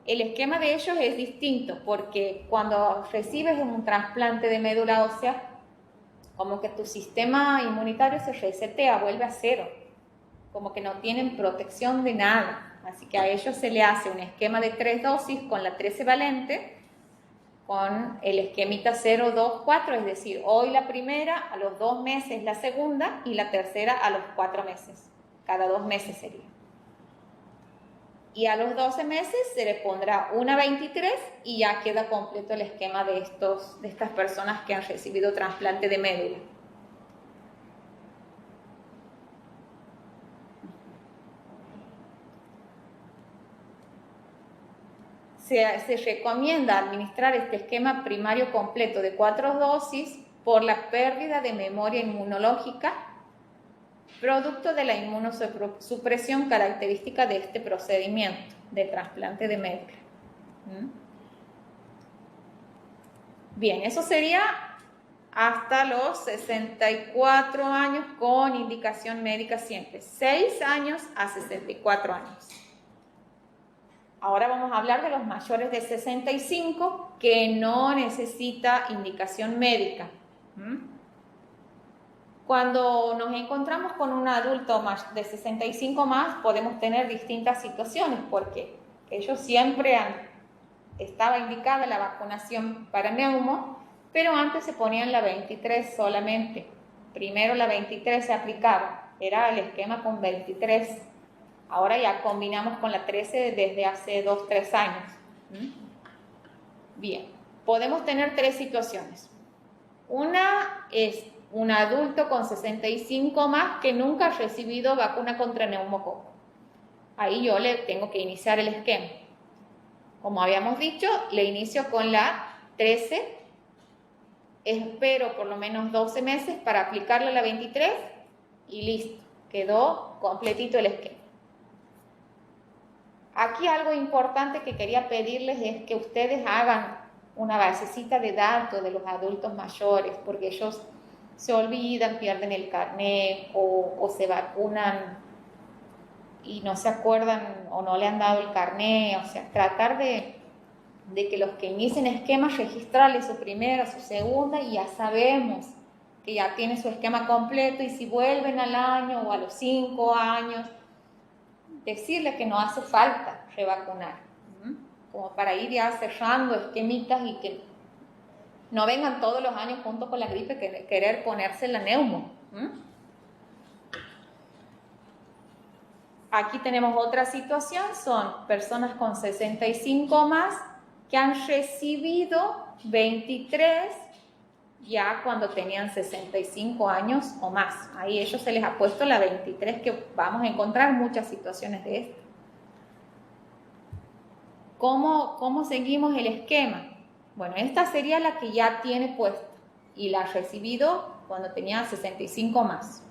El esquema de ellos es distinto, porque cuando recibes un trasplante de médula ósea, como que tu sistema inmunitario se resetea, vuelve a cero, como que no tienen protección de nada. Así que a ellos se le hace un esquema de 3 dosis con la 13 valente, con el esquemita 0, 2, 4, es decir, hoy la primera, a los 2 meses la segunda y la tercera a los 4 meses, cada 2 meses sería. Y a los 12 meses se le pondrá una 23 y ya queda completo el esquema de estas personas que han recibido trasplante de médula. Se recomienda administrar este esquema primario completo de 4 dosis por la pérdida de memoria inmunológica, producto de la inmunosupresión característica de este procedimiento de trasplante de médula. Bien, eso sería hasta los 64 años con indicación médica siempre, 6 años a 64 años. Ahora vamos a hablar de los mayores de 65 que no necesita indicación médica. Cuando nos encontramos con un adulto de 65 más, podemos tener distintas situaciones, porque ellos siempre estaba indicada la vacunación para neumo, pero antes se ponían la 23 solamente. Primero la 23 se aplicaba, era el esquema con 23. Ahora ya combinamos con la 13 desde hace 2, 3 años. Bien, podemos tener 3 situaciones. Una es un adulto con 65 más que nunca ha recibido vacuna contra neumococo. Ahí yo le tengo que iniciar el esquema. Como habíamos dicho, le inicio con la 13. Espero por lo menos 12 meses para aplicarle a la 23 y listo. Quedó completito el esquema. Aquí algo importante que quería pedirles es que ustedes hagan una basecita de datos de los adultos mayores, porque ellos se olvidan, pierden el carnet o se vacunan y no se acuerdan o no le han dado el carnet. O sea, tratar de que los que inicien esquemas, registrarles su primera, su segunda, y ya sabemos que ya tiene su esquema completo, y si vuelven al año o a los 5 años, decirles que no hace falta revacunar, como para ir ya cerrando esquemitas y que no vengan todos los años junto con la gripe querer ponerse la neumo. Aquí tenemos otra situación, son personas con 65 más que han recibido 23 ya cuando tenían 65 años o más. Ahí ellos se les ha puesto la 23, que vamos a encontrar muchas situaciones de esto. ¿Cómo seguimos el esquema? Bueno, esta sería la que ya tiene puesta y la ha recibido cuando tenía 65 más.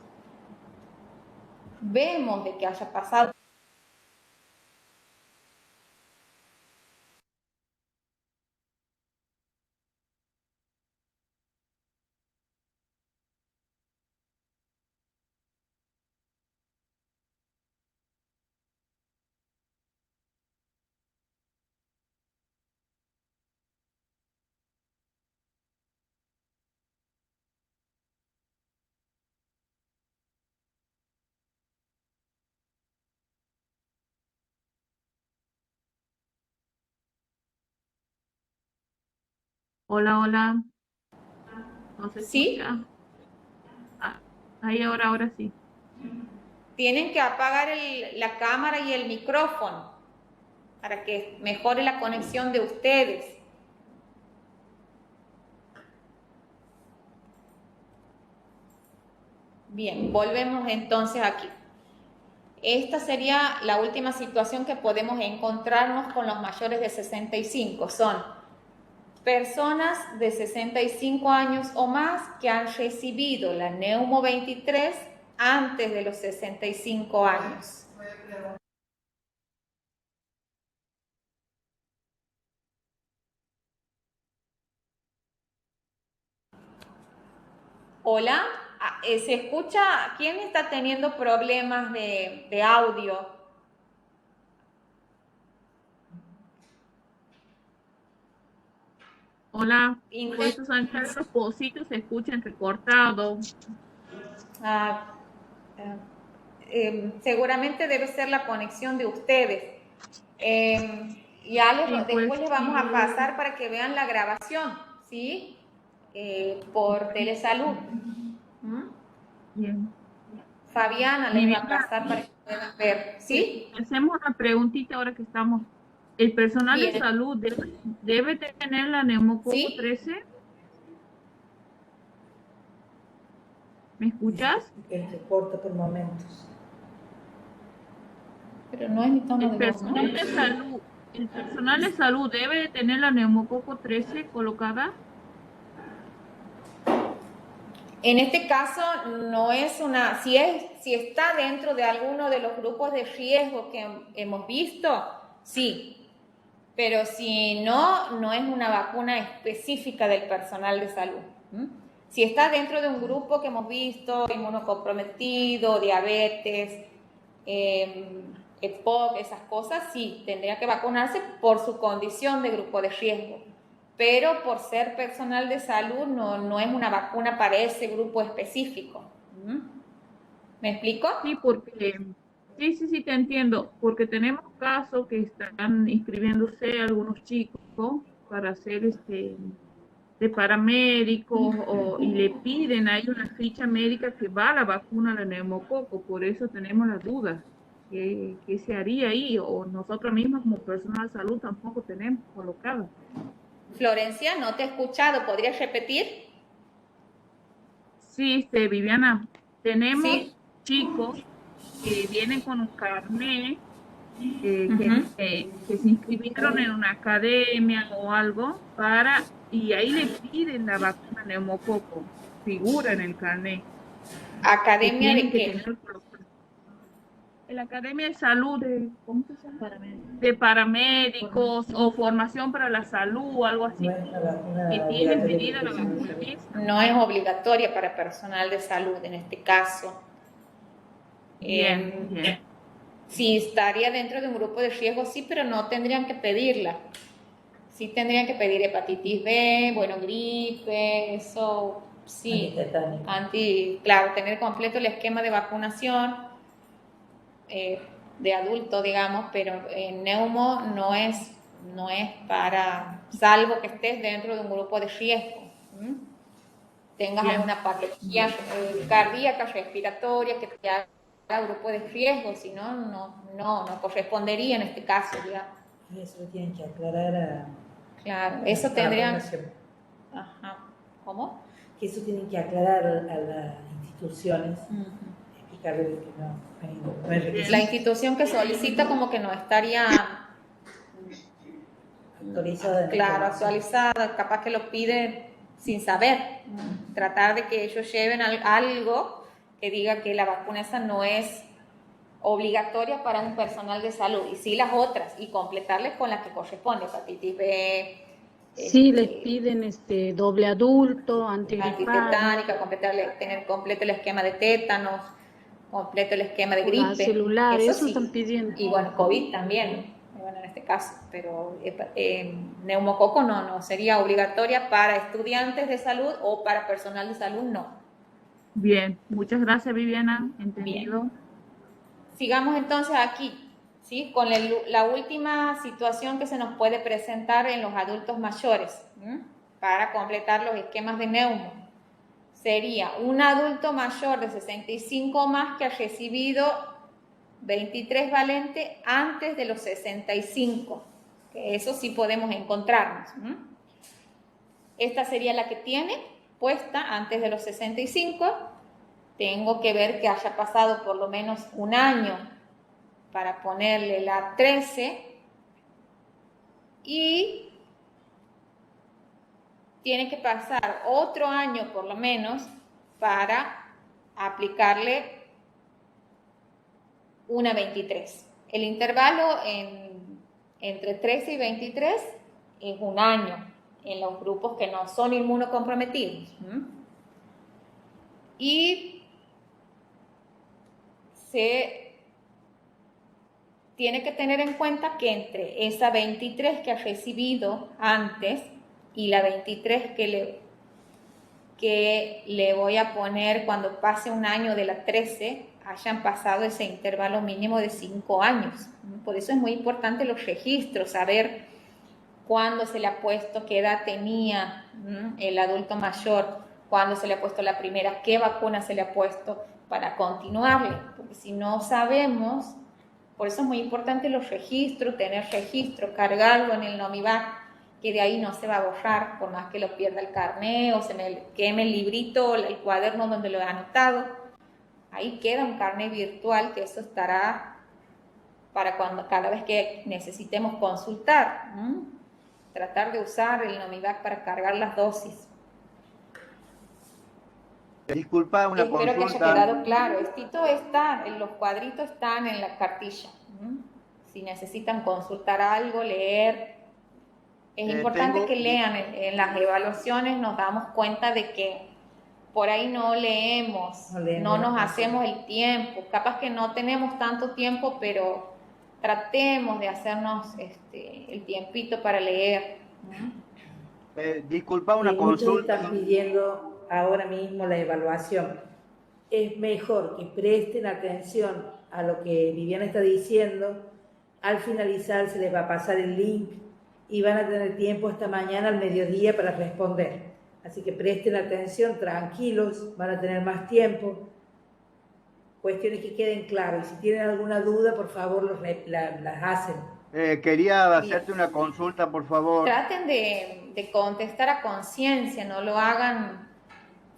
Vemos de que haya pasado.
Hola, hola. ¿No se
¿Sí?
escucha? Ah, ahí ahora sí.
Tienen que apagar la cámara y el micrófono para que mejore la conexión de ustedes. Bien, volvemos entonces aquí. Esta sería la última situación que podemos encontrarnos con los mayores de 65. Son personas de 65 años o más que han recibido la Neumo 23 antes de los 65 años. Hola, ¿se escucha? ¿Quién está teniendo problemas de audio?
Hola. Por
Inge-
eso San Carlos, los pocitos se escuchan recortados.
Ah, seguramente debe ser la conexión de ustedes. Ya
Sí, pues
después les vamos a pasar para que vean la grabación, ¿sí? Por Telesalud. ¿Mm?
bien.
Fabiana les va a
Viviana,
pasar para que puedan ver, ¿sí?
hacemos una preguntita ahora que estamos. ¿El personal de
Bien,
salud debe tener la neumococo
¿sí?
13? ¿Me escuchas?
El que corta por momentos.
Pero no es mi tono
¿El
de voz, ¿no?
personal de salud, el personal de salud debe de tener la neumococo 13 colocada?
En este caso no es una, si está dentro de alguno de los grupos de riesgo que hemos visto, sí, pero si no, no es una vacuna específica del personal de salud. ¿Mm? Si está dentro de un grupo que hemos visto, inmunocomprometido, diabetes, EPOC, esas cosas, sí, tendría que vacunarse por su condición de grupo de riesgo. Pero por ser personal de salud no es una vacuna para ese grupo específico. ¿Mm? ¿Me explico?
Sí, porque, sí, te entiendo, porque tenemos casos que están inscribiéndose algunos chicos para hacer de paramédicos y le piden ahí una ficha médica que va a la vacuna de neumococo, por eso tenemos las dudas. ¿Qué se haría ahí? O nosotros mismos como personal de salud tampoco tenemos colocado.
Florencia, no te he escuchado. ¿Podrías repetir?
Sí, Viviana, tenemos
Sí.
chicos que vienen con un carnet
Ujú.
que se inscribieron en una academia o algo y ahí le piden la vacuna neumococo, figura en el carnet, que
¿Academia de
tienen que
qué?
tener en la Academia de Salud ¿cómo se llama?
Paramédico.
De paramédicos o formación para la salud o algo
No
así,
es una
que
vacuna
tienen
obligatoria
pedida
por
la
personal de
vacuna
salud.
esa.
No es obligatoria para personal de salud en este caso.
Bien,
Eh,
bien.
sí, estaría dentro de un grupo de riesgo, sí, pero no tendrían que pedirla. Sí tendrían que pedir hepatitis B, bueno, gripe, eso sí.
Antitetánico.
Claro, tener completo el esquema de vacunación de adulto, digamos, pero neumo no es para, salvo que estés dentro de un grupo de riesgo. ¿Mm? Tengas
Bien,
alguna patología
bien.
cardíaca, respiratoria, que te haga grupo de riesgo, si no, no correspondería en este caso, digamos.
Eso lo tienen que aclarar
Claro, eso
a la
tendrían.
población.
Ajá. ¿Cómo?
Que eso tienen que aclarar a las instituciones,
Ujú.
explicarles que no es
La
requisito.
institución que solicita como que no estaría,
Actualizada en
claro,
información.
actualizada, capaz que lo pide sin saber. tratar de que ellos lleven algo que diga que la vacuna esa no es obligatoria para un personal de salud, y sí las otras, y completarles con la que corresponde, hepatitis B,
Sí, les piden doble adulto, antigripal,
antitetánica, tener completo el esquema de tétanos, completo el esquema de
vacuna
gripe,
celular,
eso
eso
sí,
están pidiendo.
y bueno, COVID también, bueno, en este caso, pero neumococo no sería obligatoria para estudiantes de salud o para personal de salud, no.
Bien, muchas gracias, Viviana.
Bien.
Entendido.
Sigamos entonces aquí, ¿sí? Con la última situación que se nos puede presentar en los adultos mayores, ¿m? Para completar los esquemas de neumo. Sería un adulto mayor de 65 más que ha recibido 23 valente antes de los 65, que eso sí podemos encontrarnos. Esta sería la que tiene puesta antes de los 65. Tengo que ver que haya pasado por lo menos un año para ponerle la 13 y tiene que pasar otro año por lo menos para aplicarle una 23. El intervalo entre 13 y 23 es un año en los grupos que no son inmunocomprometidos. Y se tiene que tener en cuenta que entre esa 23 que ha recibido antes y la 23 que le voy a poner cuando pase un año de la 13, hayan pasado ese intervalo mínimo de 5 años. Por eso es muy importante los registros, saber cuándo se le ha puesto, qué edad tenía el adulto mayor, cuándo se le ha puesto la primera, qué vacuna se le ha puesto para continuarle, porque si no sabemos, por eso es muy importante los registros, tener registro, cargarlo en el Nomivac, que de ahí no se va a borrar, por más que lo pierda el carné o se me queme el librito, el cuaderno donde lo he anotado. Ahí queda un carné virtual, que eso estará para cada vez que necesitemos consultar. Tratar de usar el Nomivac para cargar las dosis.
Disculpa, una
Espero que haya
consulta.
quedado claro. Estito está, los cuadritos están en la cartilla. Si necesitan consultar algo, leer, es importante que lean. En las evaluaciones nos damos cuenta de que por ahí no leemos, no nos hacemos el tiempo. Capaz que no tenemos tanto tiempo, pero tratemos de hacernos el tiempito para leer.
Disculpa, una
Muchos
consulta.
están pidiendo ahora mismo la evaluación. Es mejor que presten atención a lo que Viviana está diciendo. Al finalizar se les va a pasar el link y van a tener tiempo esta mañana al mediodía para responder. Así que presten atención, tranquilos, van a tener más tiempo. Cuestiones que queden claras. Y si tienen alguna duda, por favor, las hacen.
Quería hacerte una consulta, por favor.
Traten de contestar a conciencia, no lo hagan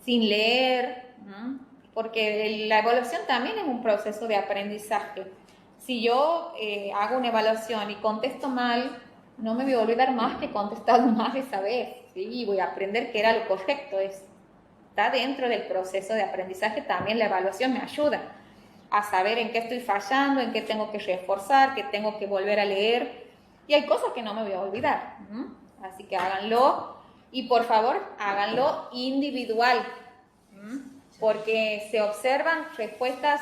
sin leer, ¿no? Porque la evaluación también es un proceso de aprendizaje. Si yo hago una evaluación y contesto mal, no me voy a olvidar más que he contestado mal esa vez, ¿sí? Y voy a aprender que era lo correcto. Está dentro del proceso de aprendizaje también la evaluación, me ayuda a saber en qué estoy fallando, en qué tengo que reforzar, qué tengo que volver a leer. Y hay cosas que no me voy a olvidar. Así que háganlo. Y por favor, háganlo individual. Porque se observan respuestas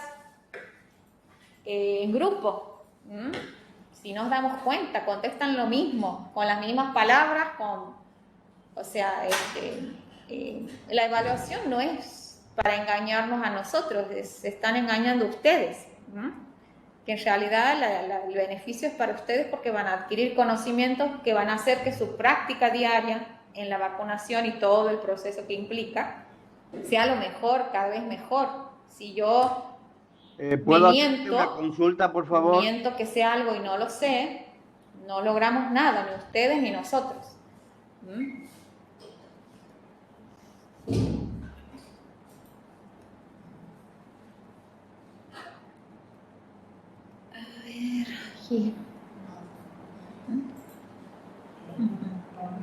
en grupo. Si nos damos cuenta, contestan lo mismo, con las mismas palabras, la evaluación no es para engañarnos a nosotros, se están engañando ustedes, que en realidad el beneficio es para ustedes porque van a adquirir conocimientos que van a hacer que su práctica diaria en la vacunación y todo el proceso que implica sea lo mejor, cada vez mejor. Si yo
¿Puedo
me
hacerte una consulta, por favor?
miento que sé algo y no lo sé, no logramos nada, ni ustedes ni nosotros.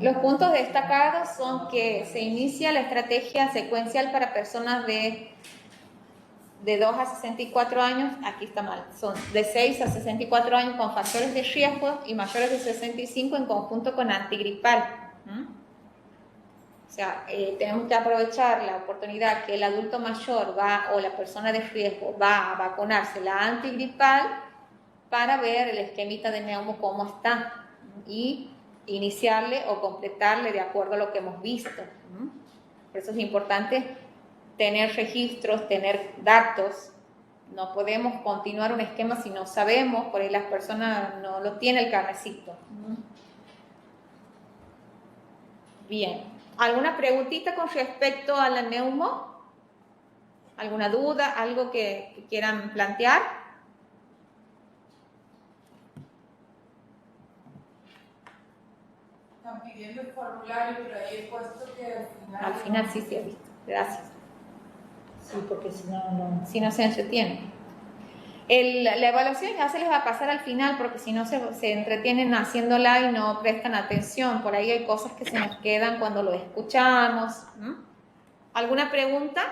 Los puntos destacados son que se inicia la estrategia secuencial para personas de 2 a 64 años, aquí está mal, son de 6 a 64 años con factores de riesgo y mayores de 65 en conjunto con antigripal. O sea, tenemos que aprovechar la oportunidad que el adulto mayor va o la persona de riesgo va a vacunarse la antigripal para ver el esquemita de neumo cómo está y iniciarle o completarle de acuerdo a lo que hemos visto. Por eso es importante tener registros, tener datos. No podemos continuar un esquema si no sabemos, por ahí las personas no lo tienen el carnecito. Bien, ¿alguna preguntita con respecto a la neumo? ¿Alguna duda? ¿Algo que quieran plantear?
Están pidiendo el formulario, pero ahí he puesto que
al final sí se ha visto. Gracias.
Sí, porque si no, no.
Si no se entretiene. La evaluación ya se les va a pasar al final porque si no se entretienen haciéndola y no prestan atención. Por ahí hay cosas que se nos quedan cuando lo escuchamos. ¿Alguna pregunta?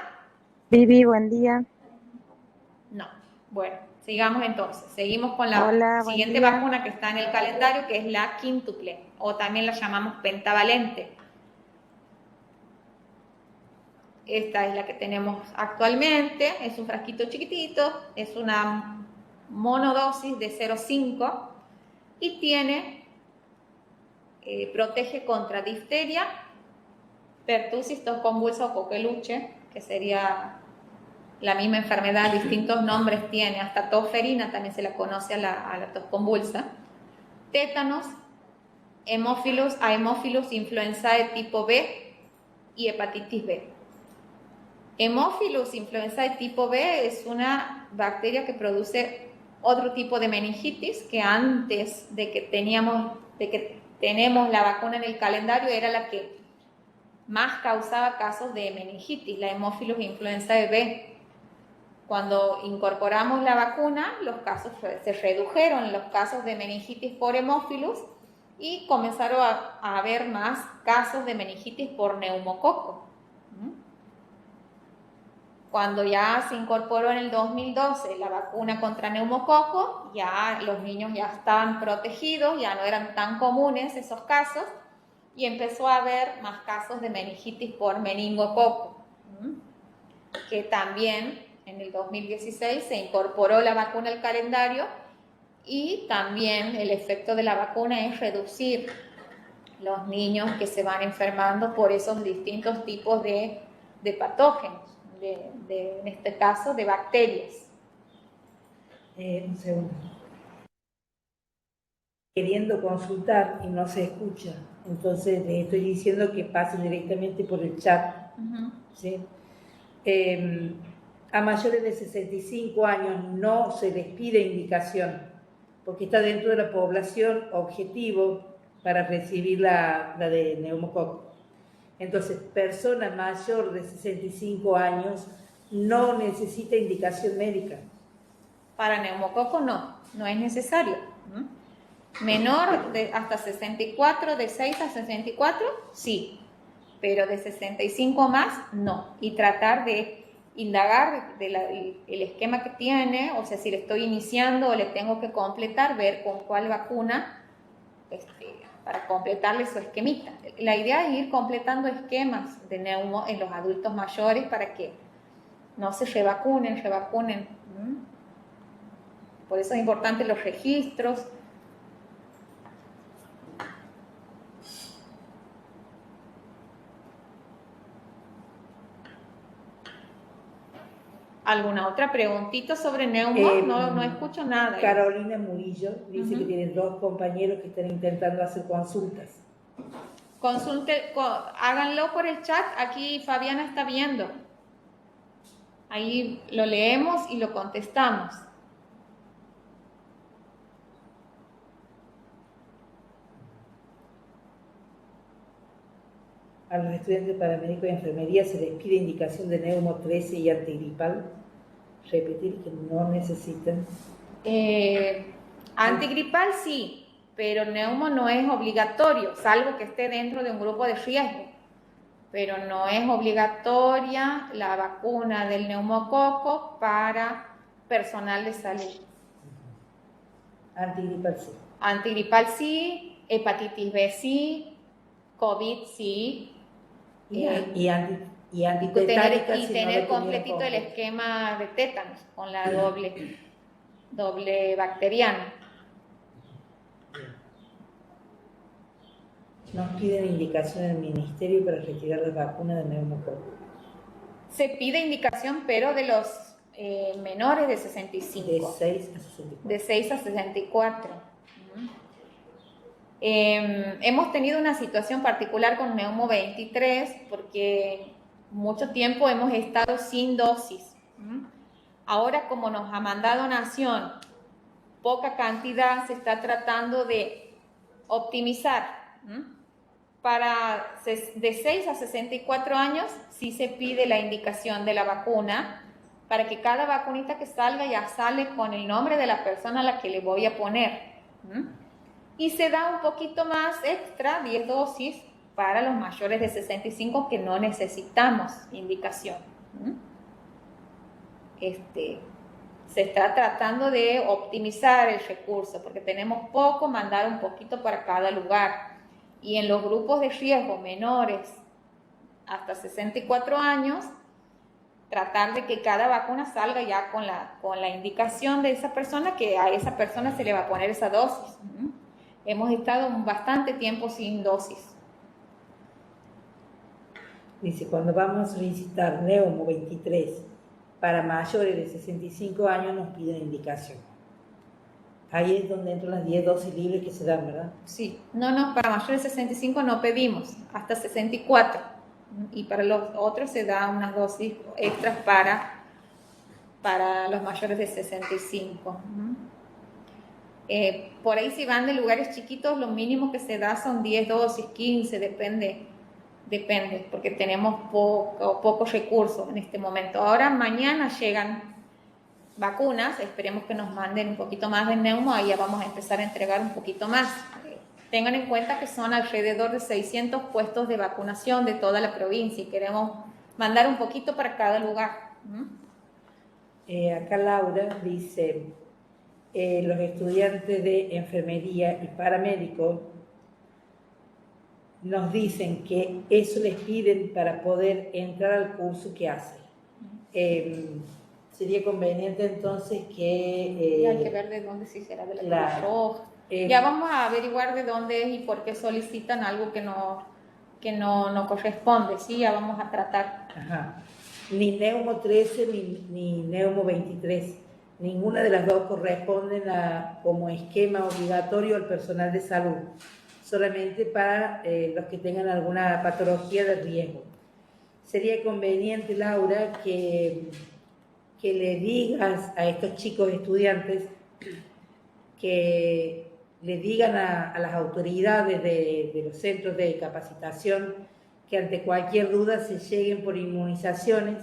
Vivi, buen día.
No. Bueno, sigamos entonces. Seguimos con la
Hola,
siguiente vacuna que está en el calendario, que es la quíntuple, o también la llamamos pentavalente. Esta es la que tenemos actualmente, es un frasquito chiquitito, es una monodosis de 0,5 y tiene, protege contra difteria, pertusis, tos convulsa o coqueluche, que sería la misma enfermedad, distintos nombres tiene, hasta tos ferina también se la conoce a la tos convulsa, tétanos, Haemophilus influenzae tipo B y hepatitis B. Haemophilus influenzae tipo B es una bacteria que produce otro tipo de meningitis que antes de que tenemos la vacuna en el calendario era la que más causaba casos de meningitis, la Haemophilus influenzae B. Cuando incorporamos la vacuna, los casos se redujeron, los casos de meningitis por Haemophilus, y comenzaron a haber más casos de meningitis por neumococo. Cuando ya se incorporó en el 2012 la vacuna contra neumococo, ya los niños ya estaban protegidos, ya no eran tan comunes esos casos, y empezó a haber más casos de meningitis por meningococo, que también en el 2016 se incorporó la vacuna al calendario, y también el efecto de la vacuna es reducir los niños que se van enfermando por esos distintos tipos de patógenos. En este caso, de bacterias.
Un segundo. Queriendo consultar y no se escucha, entonces les estoy diciendo que pasen directamente por el chat. ¿Sí? A mayores de 65 años no se les pide indicación, porque está dentro de la población objetivo para recibir la de neumococo. Entonces, persona mayor de 65 años no necesita indicación médica.
Para neumococo no es necesario. Menor de hasta 64, de 6 a 64, sí, pero de 65 más, no. Y tratar de indagar el esquema que tiene, o sea, si le estoy iniciando o le tengo que completar, ver con cuál vacuna, para completarle su esquemita. La idea es ir completando esquemas de neumo en los adultos mayores para que no se revacunen. Por eso es importante los registros. ¿Alguna otra preguntita sobre neumo? No escucho nada.
Carolina Murillo dice que tienen 2 compañeros que están intentando hacer consultas.
Háganlo por el chat, aquí Fabiana está viendo. Ahí lo leemos y lo contestamos.
A los estudiantes paramédicos y enfermería se les pide indicación de neumo 13 y antigripal. Repetir que no necesitan.
Antigripal sí, pero neumo no es obligatorio, salvo que esté dentro de un grupo de riesgo. Pero no es obligatoria la vacuna del neumococo para personal de salud.
Antigripal sí.
Antigripal sí, hepatitis B sí, COVID sí.
Y antitetárica si no
tener
lo
completito
tuvieron
el esquema de tétanos con la doble bacteriana.
Nos piden indicación del ministerio para retirar las vacunas de neumococo.
Se pide indicación, pero de los menores de 65.
De 6 a 64.
De 6 a 64. Hemos tenido una situación particular con Neumo 23 porque mucho tiempo hemos estado sin dosis. Ahora, como nos ha mandado Nación poca cantidad, se está tratando de optimizar. Para de 6 a 64 años sí se pide la indicación de la vacuna para que cada vacunita que salga ya sale con el nombre de la persona a la que le voy a poner. Y se da un poquito más extra, 10 dosis, para los mayores de 65 que no necesitamos indicación. Se está tratando de optimizar el recurso porque tenemos poco, mandar un poquito para cada lugar. Y en los grupos de riesgo menores hasta 64 años, tratar de que cada vacuna salga ya con la indicación de esa persona, que a esa persona se le va a poner esa dosis. Hemos estado bastante tiempo sin dosis.
Dice, cuando vamos a solicitar Neumo 23 para mayores de 65 años nos piden indicación. Ahí es donde entran las 10 dosis libres que se dan, ¿verdad?
Sí, no, para mayores de 65 no pedimos, hasta 64. Y para los otros se da unas dosis extras para los mayores de 65. Por ahí si van de lugares chiquitos, lo mínimo que se da son 10 dosis, 15, depende, porque tenemos pocos recursos en este momento. Ahora, mañana llegan vacunas, esperemos que nos manden un poquito más de neumo, ahí ya vamos a empezar a entregar un poquito más. Tengan en cuenta que son alrededor de 600 puestos de vacunación de toda la provincia y queremos mandar un poquito para cada lugar.
Acá Laura dice, los estudiantes de enfermería y paramédicos nos dicen que eso les piden para poder entrar al curso que hacen. Sería conveniente entonces que...
hay que ver de dónde sí será de la Cruz Roja. Ya vamos a averiguar de dónde es y por qué solicitan algo que no corresponde. Sí, ya vamos a tratar.
Ajá. Ni Neumo 13 ni Neumo 23. Ninguna de las dos corresponden como esquema obligatorio al personal de salud. Solamente para los que tengan alguna patología de riesgo. Sería conveniente, Laura, que le digas a estos chicos estudiantes que le digan a las autoridades de los centros de capacitación que ante cualquier duda se lleguen por inmunizaciones,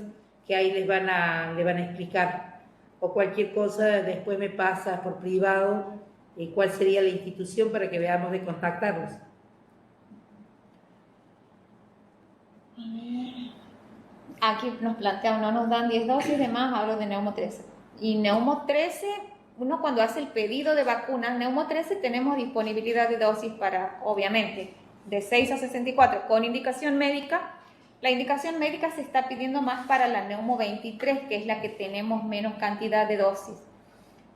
que ahí le van a explicar, o cualquier cosa después me pasa por privado cuál sería la institución para que veamos de contactarlos.
Aquí nos plantean, no nos dan 10 dosis de más, hablo de Neumo 13. Y Neumo 13, uno cuando hace el pedido de vacunas, Neumo 13 tenemos disponibilidad de dosis para, obviamente, de 6 a 64 con indicación médica. La indicación médica se está pidiendo más para la Neumo 23, que es la que tenemos menos cantidad de dosis.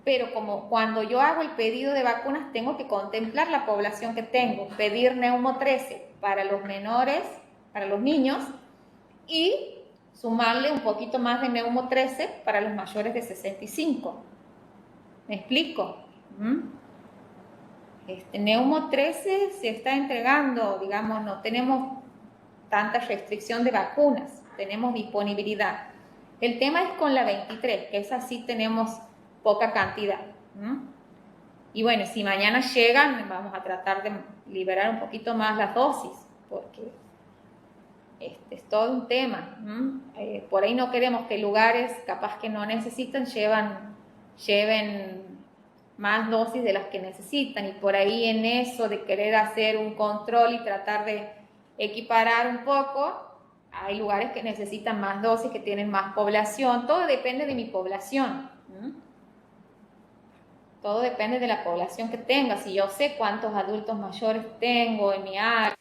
Pero como cuando yo hago el pedido de vacunas, tengo que contemplar la población que tengo, pedir Neumo 13 para los menores, para los niños, y sumarle un poquito más de Neumo 13 para los mayores de 65. ¿Me explico? Neumo 13 se está entregando, digamos, no tenemos tanta restricción de vacunas, tenemos disponibilidad. El tema es con la 23, que esa sí tenemos poca cantidad. Y bueno, si mañana llegan, vamos a tratar de liberar un poquito más las dosis, porque es todo un tema. Por ahí no queremos que lugares capaz que no necesitan lleven más dosis de las que necesitan, y por ahí en eso de querer hacer un control y tratar de equiparar un poco, hay lugares que necesitan más dosis, que tienen más población. Todo depende de mi población. Todo depende de la población que tenga. Si yo sé cuántos adultos mayores tengo en mi área,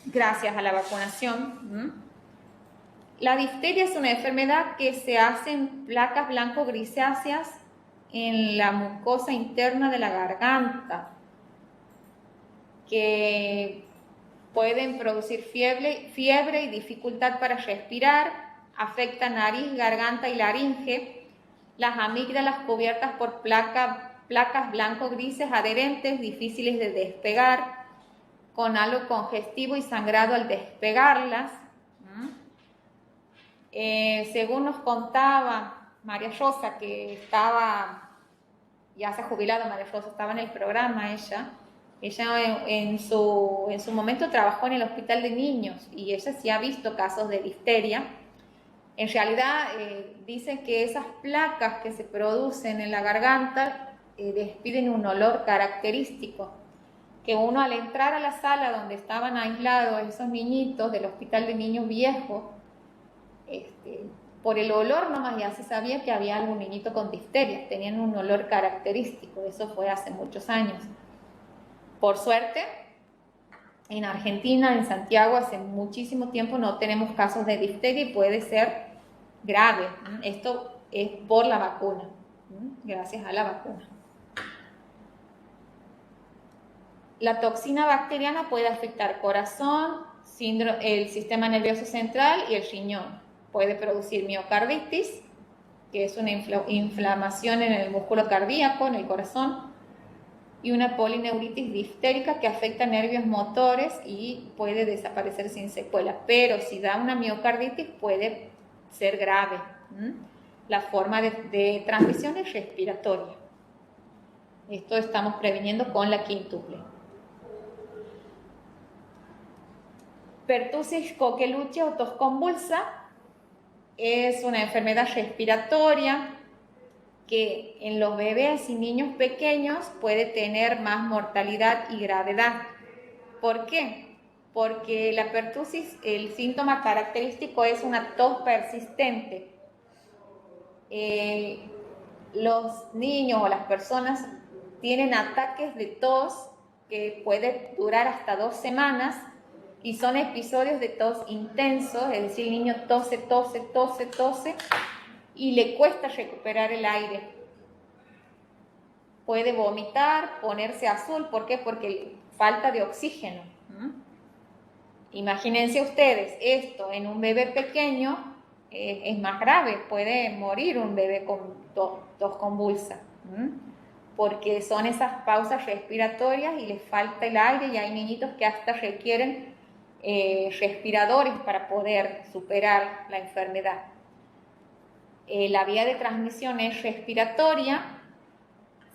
gracias a la vacunación. La difteria es una enfermedad que se hacen placas blanco-grisáceas en la mucosa interna de la garganta, que pueden producir fiebre y dificultad para respirar, afecta nariz, garganta y laringe, las amígdalas cubiertas por placas blanco-grises adherentes, difíciles de despegar, con halo congestivo y sangrado al despegarlas. Según nos contaba María Rosa, que estaba, ya se ha jubilado María Rosa, estaba en el programa ella en su momento trabajó en el hospital de niños y ella sí ha visto casos de difteria. En realidad dicen que esas placas que se producen en la garganta despiden un olor característico, que uno al entrar a la sala donde estaban aislados esos niñitos del hospital de niños viejos, por el olor nomás ya se sabía que había algún niñito con difteria, tenían un olor característico. Eso fue hace muchos años. Por suerte, en Argentina, en Santiago, hace muchísimo tiempo no tenemos casos de difteria y puede ser grave. Esto es por la vacuna, gracias a la vacuna. La toxina bacteriana puede afectar corazón, el sistema nervioso central y el riñón. Puede producir miocarditis, que es una inflamación en el músculo cardíaco, en el corazón, y una polineuritis diftérica que afecta nervios motores y puede desaparecer sin secuela. Pero si da una miocarditis puede ser grave. La forma de transmisión es respiratoria. Esto estamos previniendo con la quíntuple. Pertussis coqueluche o tos convulsa es una enfermedad respiratoria que en los bebés y niños pequeños puede tener más mortalidad y gravedad. ¿Por qué? Porque la pertussis, el síntoma característico es una tos persistente. Los niños o las personas tienen ataques de tos que pueden durar hasta 2 semanas y son episodios de tos intensos, es decir, el niño tose y le cuesta recuperar el aire. Puede vomitar, ponerse azul. ¿Por qué? Porque falta de oxígeno. Imagínense ustedes, esto en un bebé pequeño es más grave. Puede morir un bebé con tos convulsa, porque son esas pausas respiratorias y les falta el aire, y hay niñitos que hasta requieren respiradores para poder superar la enfermedad. La vía de transmisión es respiratoria,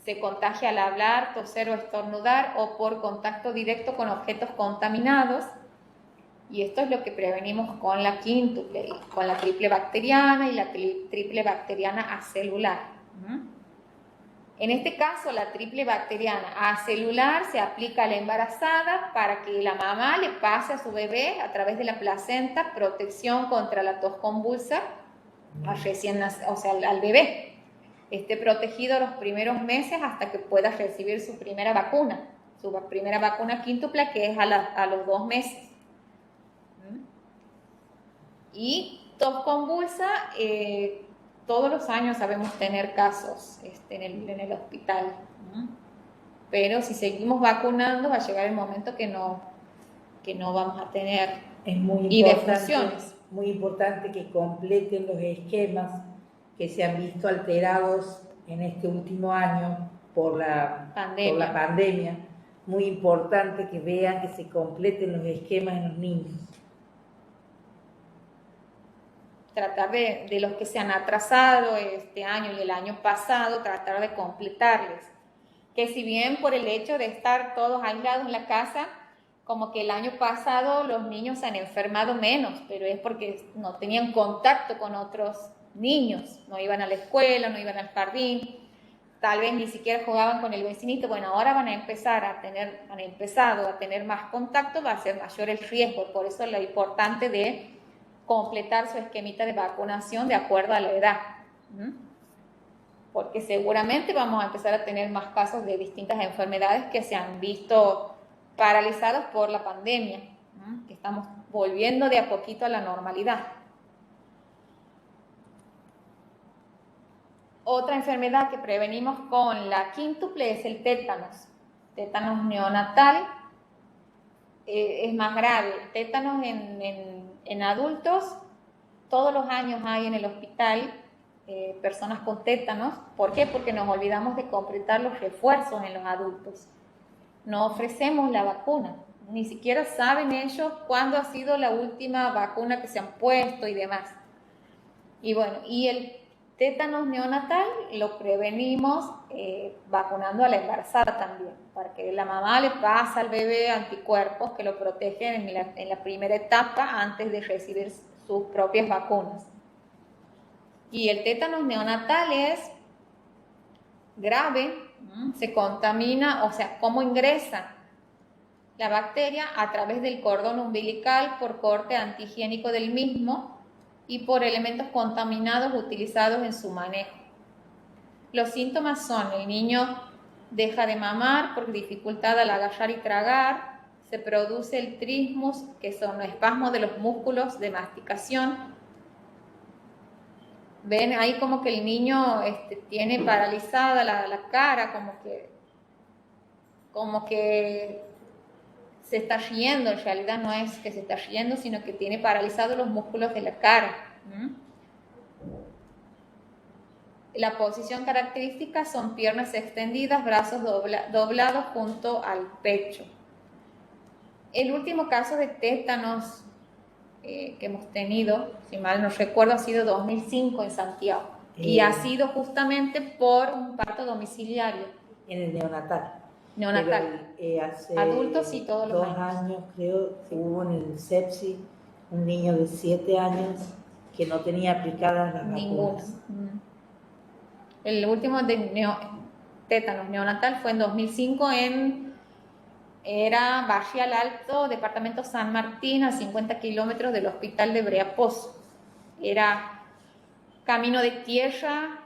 se contagia al hablar, toser o estornudar o por contacto directo con objetos contaminados, y esto es lo que prevenimos con la quíntuple, con la triple bacteriana y la triple bacteriana acelular. En este caso, la triple bacteriana acelular se aplica a la embarazada para que la mamá le pase a su bebé a través de la placenta protección contra la tos convulsa al bebé. Esté protegido los primeros meses hasta que pueda recibir su primera vacuna quíntuple, que es a los 2 meses. Y tos convulsa, todos los años sabemos tener casos en el hospital, pero si seguimos vacunando va a llegar el momento que no vamos a tener
Es muy
y de
importante,
funciones.
muy importante que completen los esquemas que se han visto alterados en este último año por la pandemia. Muy importante que vean que se completen los esquemas en los niños.
Tratar de los que se han atrasado este año y el año pasado, tratar de completarles. Que si bien por el hecho de estar todos aislados en la casa, como que el año pasado los niños se han enfermado menos, pero es porque no tenían contacto con otros niños, no iban a la escuela, no iban al jardín, tal vez ni siquiera jugaban con el vecinito. Bueno, ahora han empezado a tener más contacto, va a ser mayor el riesgo, por eso es lo importante de completar su esquemita de vacunación de acuerdo a la edad. Porque seguramente vamos a empezar a tener más casos de distintas enfermedades que se han visto paralizados por la pandemia, que estamos volviendo de a poquito a la normalidad. Otra enfermedad que prevenimos con la quíntuple es el tétanos neonatal. Es más grave. Tétanos en adultos, todos los años hay en el hospital personas con tétanos. ¿Por qué? Porque nos olvidamos de completar los refuerzos en los adultos. No ofrecemos la vacuna, ni siquiera saben ellos cuándo ha sido la última vacuna que se han puesto y demás. Y bueno, y el tétanos neonatal lo prevenimos vacunando a la embarazada también, para que la mamá le pase al bebé anticuerpos que lo protegen en la primera etapa antes de recibir sus propias vacunas. Y el tétanos neonatal es grave, se contamina, o sea, ¿cómo ingresa la bacteria? A través del cordón umbilical por corte antihigiénico del mismo y por elementos contaminados utilizados en su manejo. Los síntomas son: el niño deja de mamar por dificultad al agarrar y tragar, se produce el trismus, que son los espasmos de los músculos de masticación. Ven ahí como que el niño tiene paralizada la cara, como que se está riendo. En realidad no es que se está riendo, sino que tiene paralizados los músculos de la cara. La posición característica son piernas extendidas, brazos doblados junto al pecho. El último caso de tétanos que hemos tenido, si mal no recuerdo, ha sido 2005 en Santiago. Y ha sido justamente por un parto domiciliario.
En el neonatal. Pero, hace
adultos y todos los
2 años creo que hubo en el sepsis un niño de 7 años que no tenía aplicadas las vacunas.
El último de tétanos neonatal fue en 2005 era Barrial Alto, departamento San Martín, a 50 kilómetros del hospital de Breaposo. Era camino de tierra.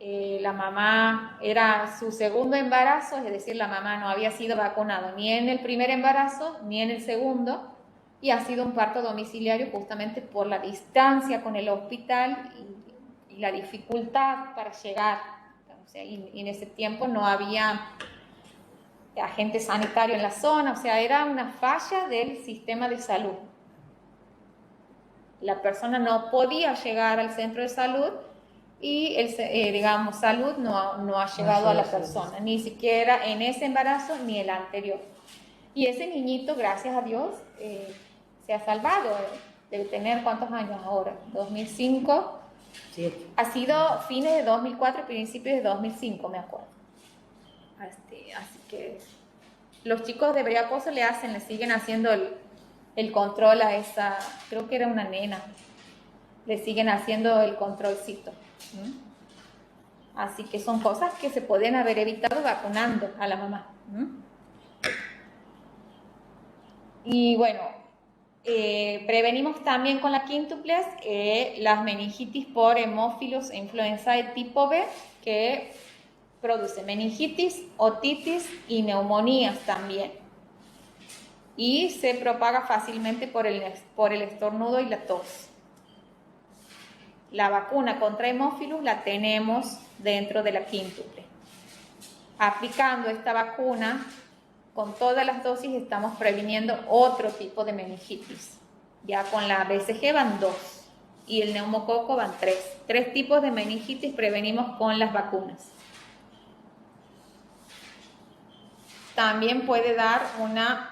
La mamá era su segundo embarazo, es decir, la mamá no había sido vacunada ni en el primer embarazo ni en el segundo, y ha sido un parto domiciliario justamente por la distancia con el hospital y la dificultad para llegar. O sea, y en ese tiempo no había agente sanitario en la zona, o sea, era una falla del sistema de salud. La persona no podía llegar al centro de salud y salud no ha llegado a la persona, ni siquiera en ese embarazo ni el anterior. Y ese niñito, gracias a Dios, se ha salvado. Debe tener, ¿cuántos años ahora? 2005.
Sí.
Ha sido fines de 2004 y principios de 2005, me acuerdo. Así que los chicos de Breaposo le siguen haciendo el control a esa, creo que era una nena, le siguen haciendo el controlcito. Así que son cosas que se pueden haber evitado vacunando a la mamá. Y bueno, prevenimos también con la quíntuples las meningitis por hemófilos e influenza de tipo B, que produce meningitis, otitis y neumonías también. Y se propaga fácilmente por el estornudo y la tos. La vacuna contra hemófilos la tenemos dentro de la quíntuple. Aplicando esta vacuna, con todas las dosis estamos previniendo otro tipo de meningitis. Ya con la BCG van 2 y el neumococo van 3. 3 tipos de meningitis prevenimos con las vacunas. También puede dar una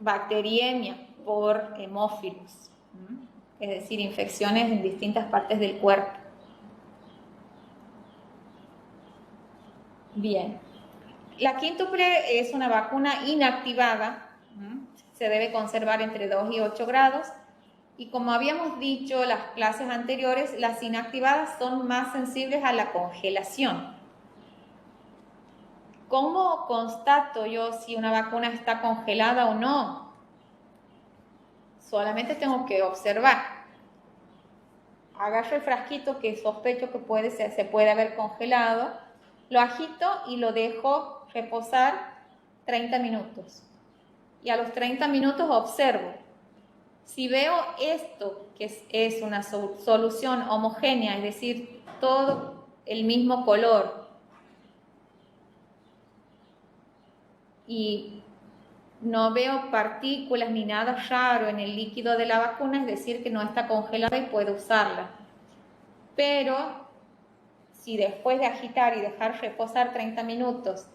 bacteriemia por hemófilos, es decir, infecciones en distintas partes del cuerpo. Bien, la quíntuple es una vacuna inactivada, se debe conservar entre 2 y 8 grados, y como habíamos dicho en las clases anteriores, las inactivadas son más sensibles a la congelación. ¿Cómo constato yo si una vacuna está congelada o no? Solamente tengo que observar. Agarro el frasquito que sospecho que se puede haber congelado, lo agito y lo dejo reposar 30 minutos. Y a los 30 minutos observo. Si veo esto, que es una solución homogénea, es decir, todo el mismo color, y no veo partículas ni nada raro en el líquido de la vacuna, es decir, que no está congelada y puedo usarla. Pero si después de agitar y dejar reposar 30 minutos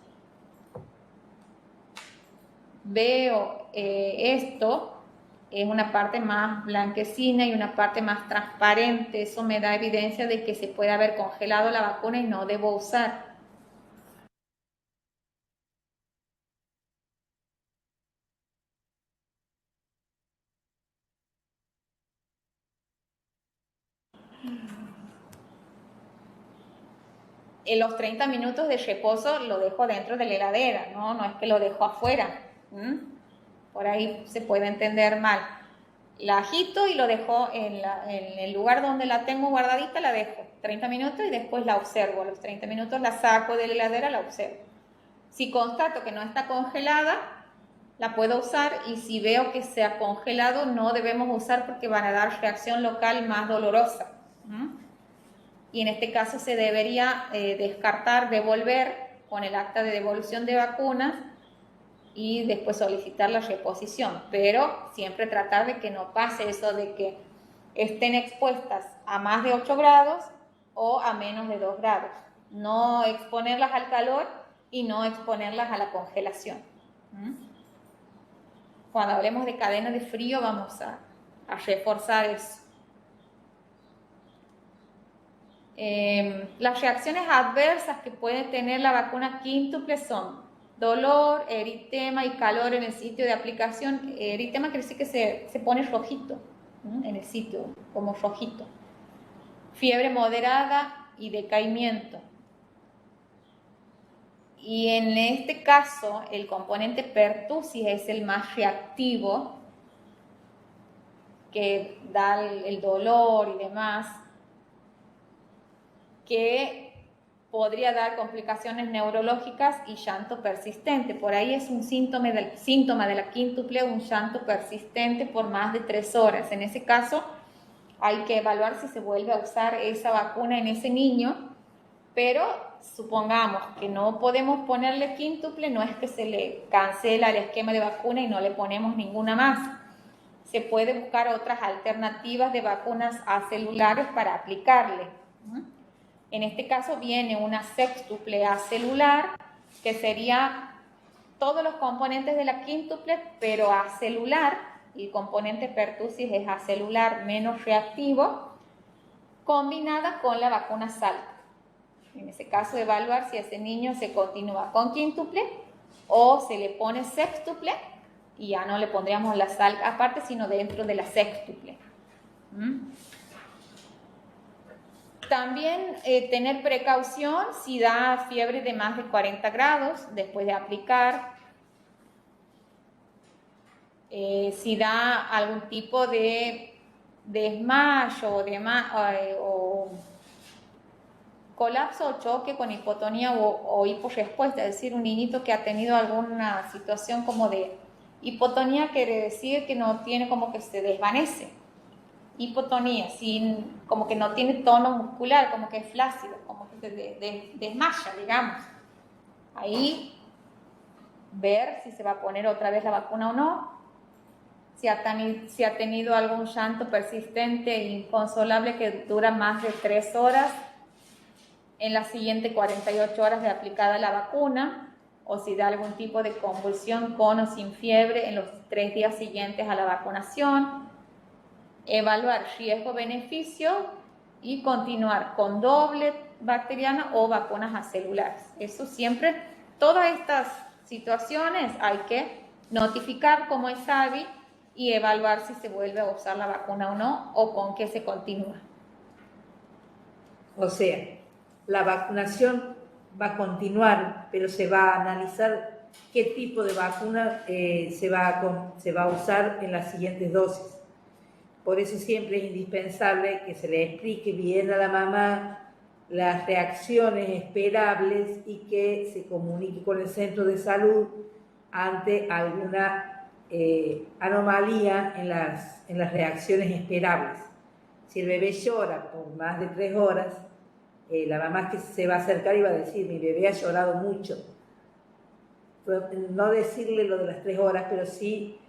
veo esto, es una parte más blanquecina y una parte más transparente, eso me da evidencia de que se puede haber congelado la vacuna y no debo usar. En los 30 minutos de reposo lo dejo dentro de la heladera, no es que lo dejo afuera. Por ahí se puede entender mal. La agito y lo dejo en el lugar donde la tengo guardadita, la dejo 30 minutos y después la observo. A los 30 minutos la saco de la heladera, la observo. Si constato que no está congelada, la puedo usar, y si veo que se ha congelado, no debemos usar porque van a dar reacción local más dolorosa. Y en este caso se debería descartar, devolver con el acta de devolución de vacunas y después solicitar la reposición, pero siempre tratar de que no pase eso de que estén expuestas a más de 8 grados o a menos de 2 grados. No exponerlas al calor y no exponerlas a la congelación. Cuando hablemos de cadena de frío vamos a reforzar eso. Las reacciones adversas que puede tener la vacuna quíntuple son dolor, eritema y calor en el sitio de aplicación. Eritema quiere decir que se pone rojito en el sitio, como rojito. Fiebre moderada y decaimiento. Y en este caso, el componente pertusis es el más reactivo, que da el dolor y demás, que podría dar complicaciones neurológicas y llanto persistente. Por ahí es un síntoma de la quíntuple, un llanto persistente por más de 3 horas. En ese caso, hay que evaluar si se vuelve a usar esa vacuna en ese niño, pero supongamos que no podemos ponerle quíntuple, no es que se le cancela el esquema de vacuna y no le ponemos ninguna más. Se puede buscar otras alternativas de vacunas acelulares para aplicarle. En este caso viene una sextuple acelular, que sería todos los componentes de la quíntuple, pero acelular. El componente pertussis es acelular menos reactivo, combinada con la vacuna Salk. En ese caso, evaluar si ese niño se continúa con quíntuple o se le pone sextuple, y ya no le pondríamos la Salk aparte, sino dentro de la sextuple. También tener precaución si da fiebre de más de 40 grados después de aplicar, si da algún tipo de desmayo o colapso o choque con hipotonía o hiporrespuesta, es decir, un niñito que ha tenido alguna situación como de hipotonía, quiere decir que no tiene, como que se desvanece. Hipotonía, como que no tiene tono muscular, como que es flácido, como que se desmaya, digamos. Ahí ver si se va a poner otra vez la vacuna o no. si ha tenido algún llanto persistente e inconsolable que dura más de 3 horas en las siguientes 48 horas de aplicada la vacuna, o si da algún tipo de convulsión con o sin fiebre en los 3 días siguientes a la vacunación, evaluar riesgo-beneficio y continuar con doble bacteriana o vacunas acelulares. Eso siempre, todas estas situaciones hay que notificar como es SAVI y evaluar si se vuelve a usar la vacuna o no, o con qué se continúa.
O sea, la vacunación va a continuar, pero se va a analizar qué tipo de vacuna se va a usar en las siguientes dosis. Por eso siempre es indispensable que se le explique bien a la mamá las reacciones esperables y que se comunique con el centro de salud ante alguna anomalía en las reacciones esperables. Si el bebé llora por más de 3 horas, la mamá que se va a acercar y va a decir, mi bebé ha llorado mucho. No decirle lo de las 3 horas, pero sí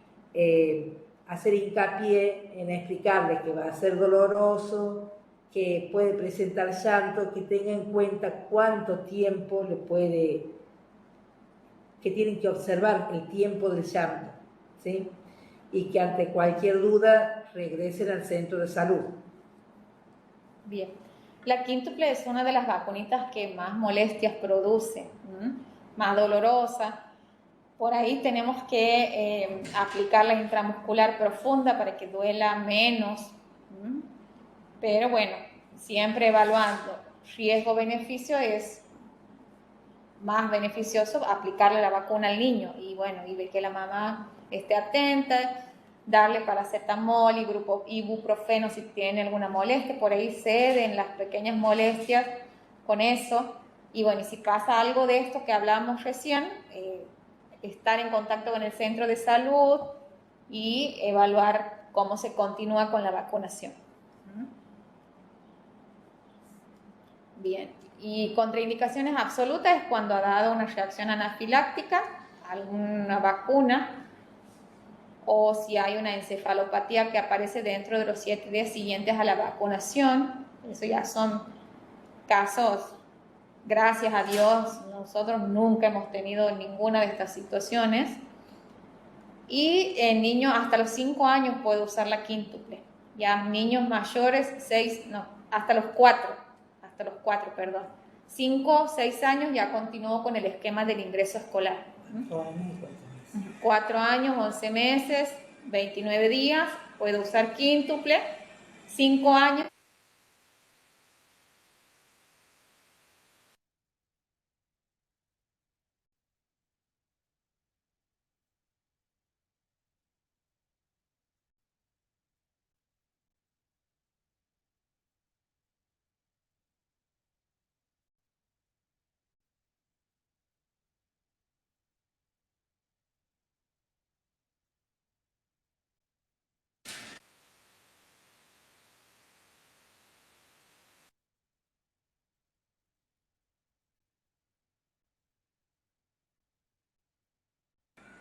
hacer hincapié en explicarle que va a ser doloroso, que puede presentar llanto, que tenga en cuenta cuánto tiempo que tienen que observar el tiempo del llanto, ¿sí? Y que ante cualquier duda regresen al centro de salud.
Bien, la quíntuple es una de las vacunitas que más molestias produce, más dolorosa. Por ahí tenemos que aplicar la intramuscular profunda para que duela menos, pero bueno, siempre evaluando riesgo-beneficio es más beneficioso aplicarle la vacuna al niño y bueno, y ve que la mamá esté atenta, darle paracetamol y ibuprofeno si tiene alguna molestia, por ahí ceden las pequeñas molestias con eso, y bueno, y si pasa algo de esto que hablamos recién, estar en contacto con el centro de salud y evaluar cómo se continúa con la vacunación. Bien, y contraindicaciones absolutas es cuando ha dado una reacción anafiláctica a alguna vacuna, o si hay una encefalopatía que aparece dentro de los 7 días siguientes a la vacunación. Eso ya son casos, gracias a Dios, nosotros nunca hemos tenido ninguna de estas situaciones. Y en niños hasta los 5 años puede usar la quíntuple. Ya niños mayores, hasta los 4, perdón. 5 o 6 años ya continuó con el esquema del ingreso escolar. 4 años, 11 meses, 29 días, puede usar quíntuple. 5 años.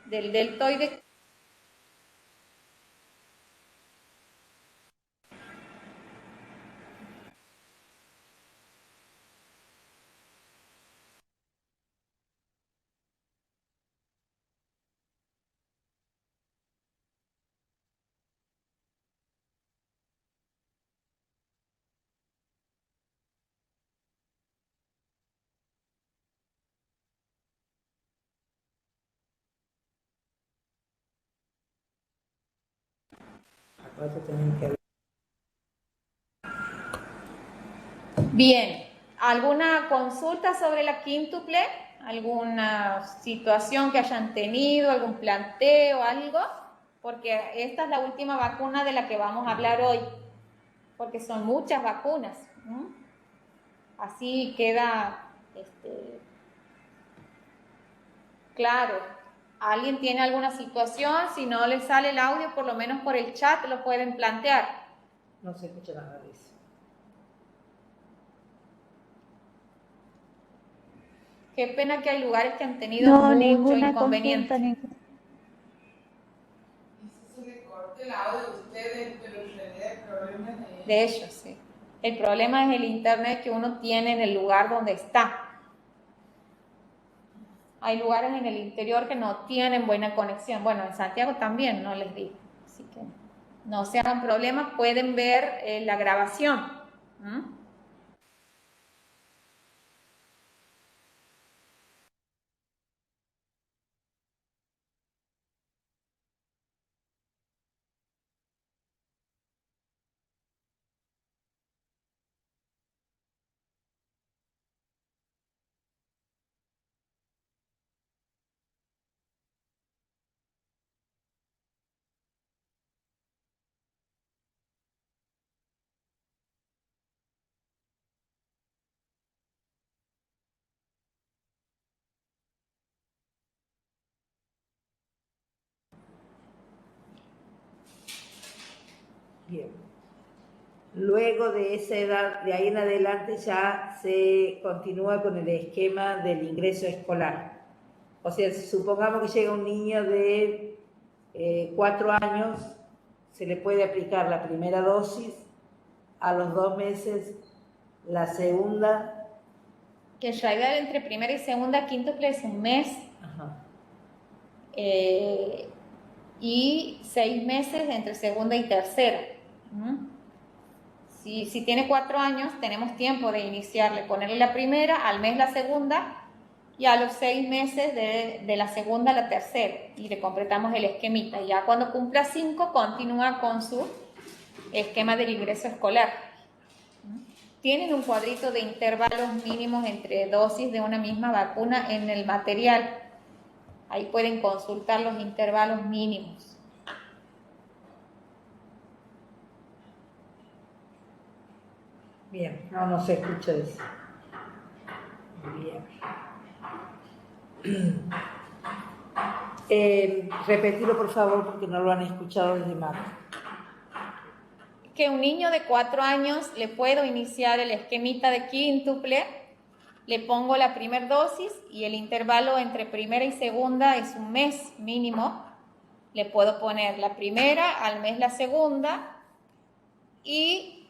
Del deltoide. Bien, ¿alguna consulta sobre la quíntuple? ¿Alguna situación que hayan tenido, algún planteo, algo? Porque esta es la última vacuna de la que vamos a hablar hoy, porque son muchas vacunas, ¿no? Así queda claro. ¿Alguien tiene alguna situación? Si no les sale el audio, por lo menos por el chat lo pueden plantear.
No se escucha nada de eso.
Qué pena que hay lugares que han tenido
No,
mucho
ninguna
inconveniente.
consulta,
del lado de ustedes, pero en realidad el problema es de ellos.
De ellos, sí. El problema es el internet que uno tiene en el lugar donde está. Hay lugares en el interior que no tienen buena conexión. Bueno, en Santiago también, no les digo. Así que no se hagan problemas, pueden ver la grabación. ¿Mm?
Bien. Luego de esa edad, de ahí en adelante ya se continúa con el esquema del ingreso escolar. O sea, supongamos que llega un niño de 4 años, se le puede aplicar la primera dosis, a los 2 meses la segunda.
Que en realidad entre primera y segunda quíntuple es un mes.
Ajá.
Y 6 meses entre segunda y tercera. ¿Mm? Si tiene 4 años, tenemos tiempo de iniciarle, ponerle la primera, al mes la segunda, y a los 6 meses de la segunda a la tercera, y le completamos el esquemita. Ya cuando cumpla 5, continúa con su esquema del ingreso escolar. Tienen un cuadrito de intervalos mínimos entre dosis de una misma vacuna en el material. Ahí pueden consultar los intervalos mínimos.
Bien, no se escucha eso. Bien. Repetirlo por favor porque no lo han escuchado desde Marta.
Que un niño de 4 años le puedo iniciar el esquemita de quíntuple, le pongo la primera dosis y el intervalo entre primera y segunda es un mes mínimo. Le puedo poner la primera, al mes la segunda, y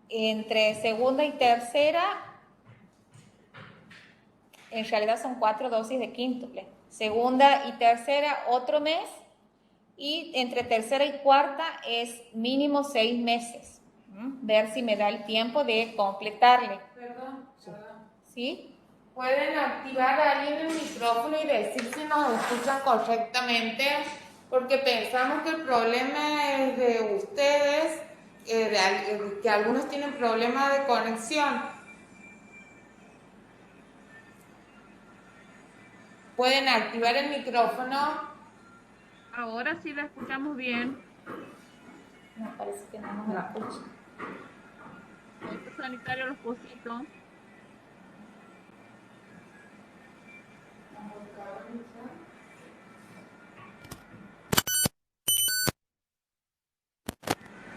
entre segunda y tercera, en realidad son 4 dosis de quíntuple. Segunda y tercera, otro mes, y entre tercera y cuarta es mínimo 6 meses. Ver si me da el tiempo de completarle.
Perdón.
¿Sí?
¿Pueden activar a alguien el micrófono y decir si nos escuchan correctamente? Porque pensamos que el problema es de ustedes, que algunos tienen problemas de conexión. ¿Pueden activar el micrófono?
Ahora sí la escuchamos bien.
Me parece que no nos escucha.
Centro Sanitario Los Pocitos.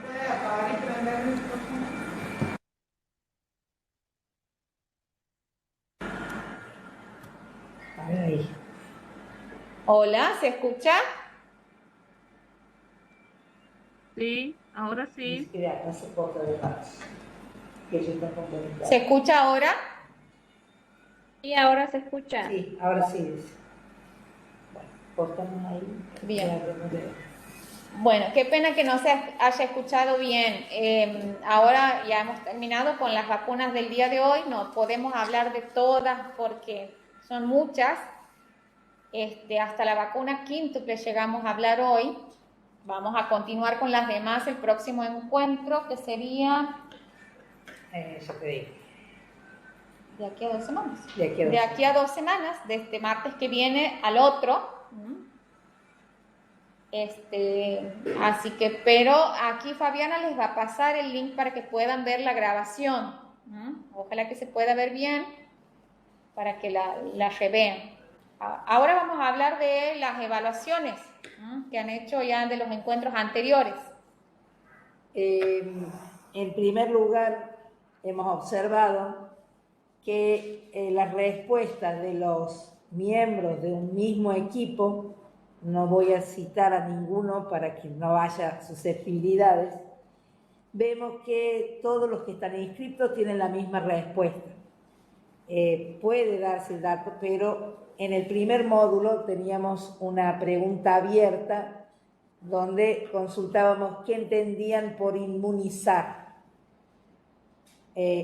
¿Puede apagar y prender el micrófono?
Ahí.
Hola, ¿se escucha?
Sí, ahora sí.
Dice que de acá se corta de más. Que ellos están complementando.
¿Se escucha ahora?
Y ahora se escucha.
Sí, ahora sí dice. Bueno, cortamos ahí.
Bien.
Ya hablemos de-
Bueno, qué pena que no se haya escuchado bien. Ahora ya hemos terminado con las vacunas del día de hoy. No podemos hablar de todas porque son muchas. Hasta la vacuna quíntuple llegamos a hablar hoy. Vamos a continuar con las demás el próximo encuentro, que sería
ya te digo.
de aquí a 2 semanas.
De aquí a 2
semanas, de este martes que viene al otro. Así que, pero aquí Fabiana les va a pasar el link para que puedan ver la grabación. Ojalá que se pueda ver bien para que la revean. Ahora vamos a hablar de las evaluaciones que han hecho ya de los encuentros anteriores.
En primer lugar, hemos observado que las respuestas de los miembros de un mismo equipo no voy a citar a ninguno para que no haya susceptibilidades, vemos que todos los que están inscritos tienen la misma respuesta. Puede darse el dato, pero en el primer módulo teníamos una pregunta abierta donde consultábamos qué entendían por inmunizar.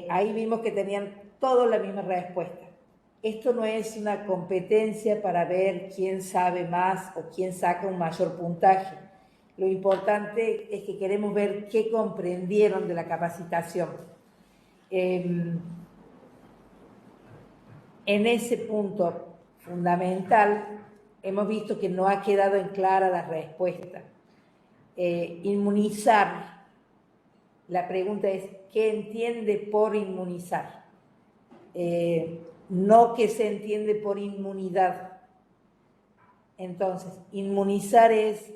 Ahí vimos que tenían todos la misma respuesta. Esto no es una competencia para ver quién sabe más o quién saca un mayor puntaje. Lo importante es que queremos ver qué comprendieron de la capacitación. En ese punto fundamental hemos visto que no ha quedado en clara la respuesta. Inmunizar, la pregunta es ¿qué entiende por inmunizar? No qué se entiende por inmunidad. Entonces, inmunizar es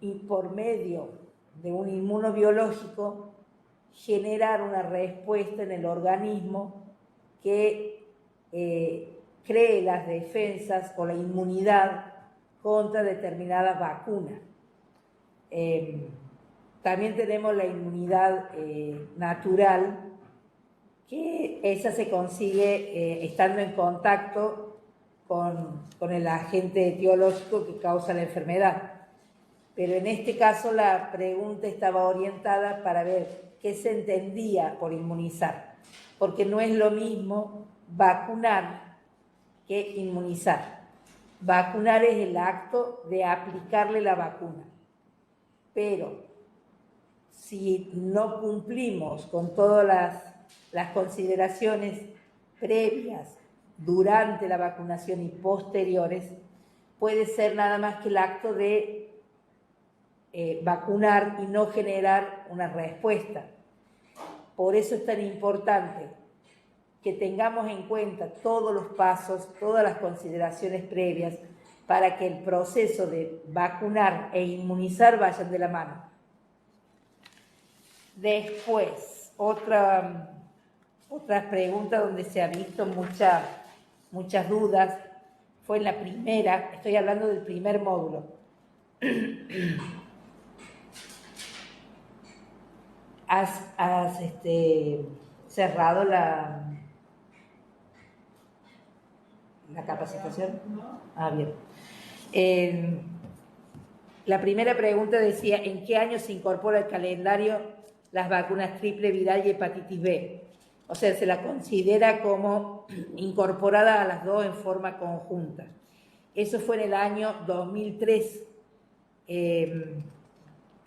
y por medio de un inmunobiológico generar una respuesta en el organismo que cree las defensas o la inmunidad contra determinadas vacunas. También tenemos la inmunidad natural, que esa se consigue estando en contacto con el agente etiológico que causa la enfermedad. Pero en este caso la pregunta estaba orientada para ver qué se entendía por inmunizar, porque no es lo mismo vacunar que inmunizar. Vacunar es el acto de aplicarle la vacuna, pero si no cumplimos con todas las consideraciones previas durante la vacunación y posteriores, puede ser nada más que el acto de vacunar y no generar una respuesta. Por eso es tan importante que tengamos en cuenta todos los pasos, todas las consideraciones previas, para que el proceso de vacunar e inmunizar vayan de la mano. Después, otra pregunta donde se ha visto muchas dudas fue en la primera, estoy hablando del primer módulo. ¿Has cerrado la capacitación? Ah, bien. La primera pregunta decía, ¿en qué año se incorpora al calendario las vacunas triple viral y hepatitis B? O sea, se la considera como incorporada a las dos en forma conjunta. Eso fue en el año 2003.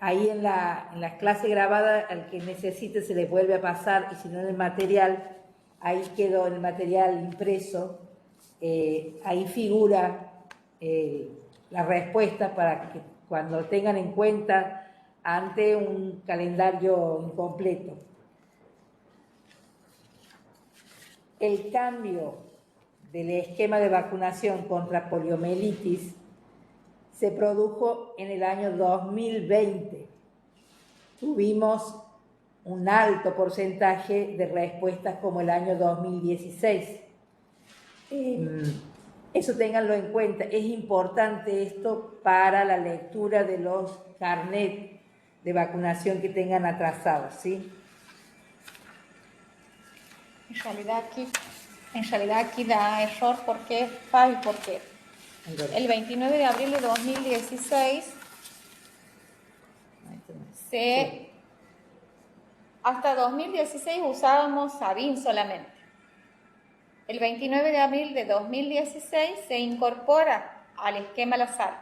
Ahí en la clase grabada, al que necesite se le vuelve a pasar, y si no en el material, ahí quedó el material impreso, ahí figura la respuesta para que cuando tengan en cuenta ante un calendario incompleto. El cambio del esquema de vacunación contra poliomielitis se produjo en el año 2020. Tuvimos un alto porcentaje de respuestas como el año 2016. Eso ténganlo en cuenta. Es importante esto para la lectura de los carnets de vacunación que tengan atrasados, ¿sí?
En realidad aquí da error porque, Fabi, porque el 29 de abril de 2016 hasta 2016 usábamos Sabin solamente. El 29 de abril de 2016 se incorpora al esquema la SARC.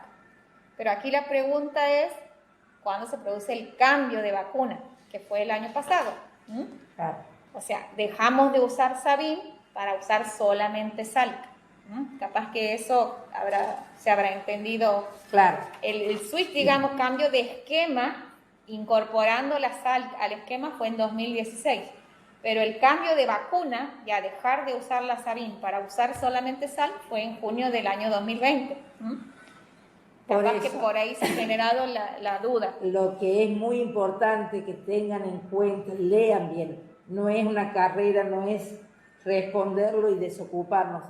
Pero aquí la pregunta es, ¿cuándo se produce el cambio de vacuna? Que fue el año pasado.
Claro.
O sea, dejamos de usar Sabin para usar solamente Salk. Capaz que eso se habrá entendido.
Claro.
El switch, digamos, cambio de esquema, incorporando la Salk al esquema fue en 2016. Pero el cambio de vacuna, ya dejar de usar la Sabin para usar solamente Salk, fue en junio del año 2020. Capaz que por ahí se ha generado la duda.
Lo que es muy importante que tengan en cuenta, lean bien, no es una carrera, no es responderlo y desocuparnos.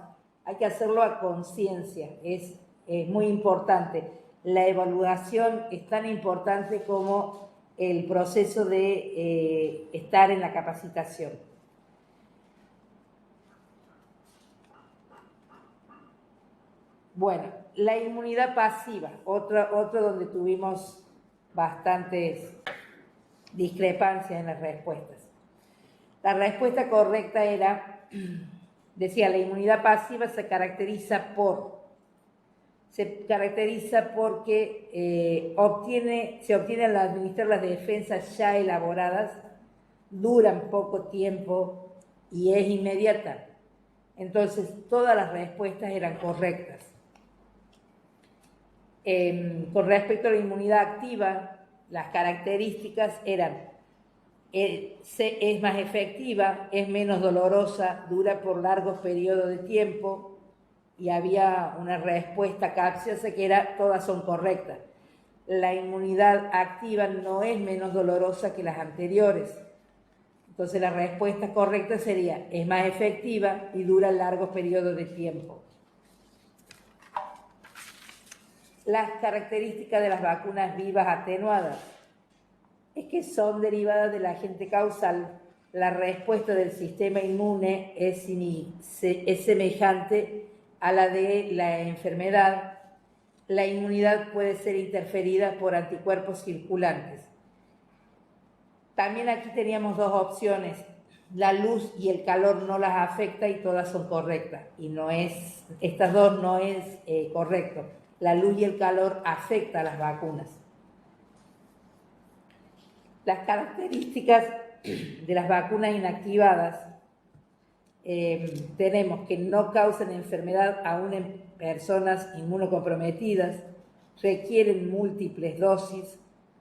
hay que hacerlo a conciencia, es muy importante. La evaluación es tan importante como el proceso de estar en la capacitación. Bueno, la inmunidad pasiva, otro donde tuvimos bastantes discrepancias en las respuestas. La respuesta correcta era, decía, la inmunidad pasiva se caracteriza porque se obtiene al administrar las defensas ya elaboradas, duran poco tiempo y es inmediata. Entonces, todas las respuestas eran correctas. Con respecto a la inmunidad activa, las características eran: es más efectiva, es menos dolorosa, dura por largos periodos de tiempo, y había una respuesta capciosa que era: todas son correctas. La inmunidad activa no es menos dolorosa que las anteriores. Entonces la respuesta correcta sería: es más efectiva y dura largos periodos de tiempo. Las características de las vacunas vivas atenuadas es que son derivadas del agente causal. La respuesta del sistema inmune es semejante a la de la enfermedad. La inmunidad puede ser interferida por anticuerpos circulantes. También aquí teníamos dos opciones: la luz y el calor no las afecta, y todas son correctas. Y estas dos no es correcto. La luz y el calor afectan a las vacunas. Las características de las vacunas inactivadas, tenemos que no causan enfermedad aún en personas inmunocomprometidas, requieren múltiples dosis,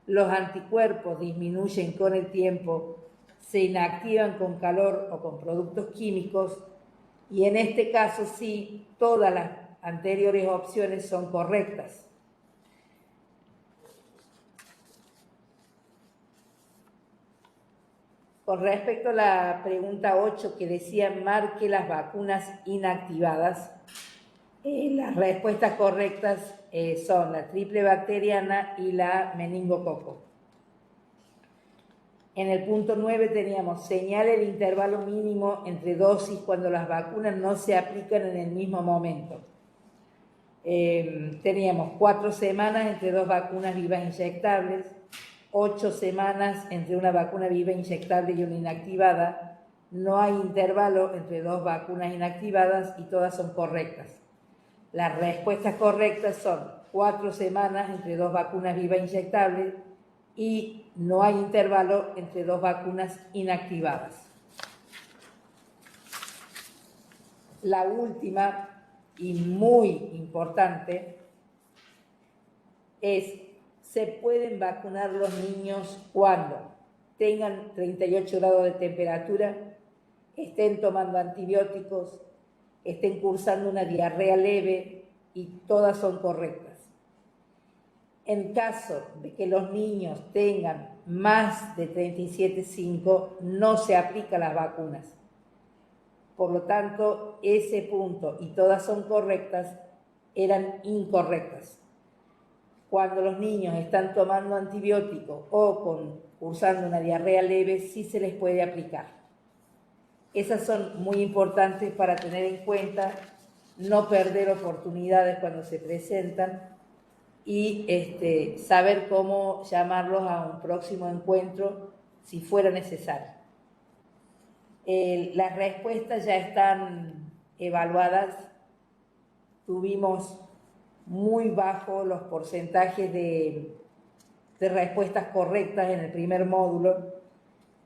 los anticuerpos disminuyen con el tiempo, se inactivan con calor o con productos químicos, y en este caso sí, todas las anteriores opciones son correctas. Con respecto a la pregunta 8 que decía marque las vacunas inactivadas, las respuestas correctas son la triple bacteriana y la meningococo. En el punto 9 teníamos: señale el intervalo mínimo entre dosis cuando las vacunas no se aplican en el mismo momento. Teníamos 4 semanas entre 2 vacunas vivas inyectables, 8 semanas entre una vacuna viva inyectable y una inactivada. No hay intervalo entre 2 vacunas inactivadas y todas son correctas. Las respuestas correctas son 4 semanas entre 2 vacunas vivas inyectables y no hay intervalo entre 2 vacunas inactivadas. La última y muy importante es: se pueden vacunar los niños cuando tengan 38 grados de temperatura, estén tomando antibióticos, estén cursando una diarrea leve, y todas son correctas. En caso de que los niños tengan más de 37,5, no se aplican las vacunas. Por lo tanto, ese punto y todas son correctas eran incorrectas. Cuando los niños están tomando antibióticos o cursando una diarrea leve, sí se les puede aplicar. Esas son muy importantes para tener en cuenta, no perder oportunidades cuando se presentan, y saber cómo llamarlos a un próximo encuentro si fuera necesario. Las respuestas ya están evaluadas. Tuvimos muy bajos los porcentajes de respuestas correctas en el primer módulo,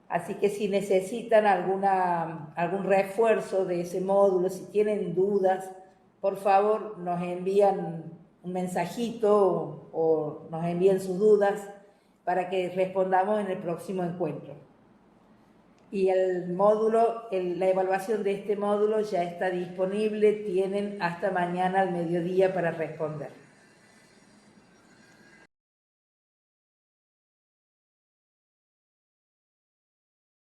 así que si necesitan algún refuerzo de ese módulo, si tienen dudas, por favor nos envían un mensajito o nos envíen sus dudas para que respondamos en el próximo encuentro. Y la evaluación de este módulo ya está disponible, tienen hasta mañana al mediodía para responder.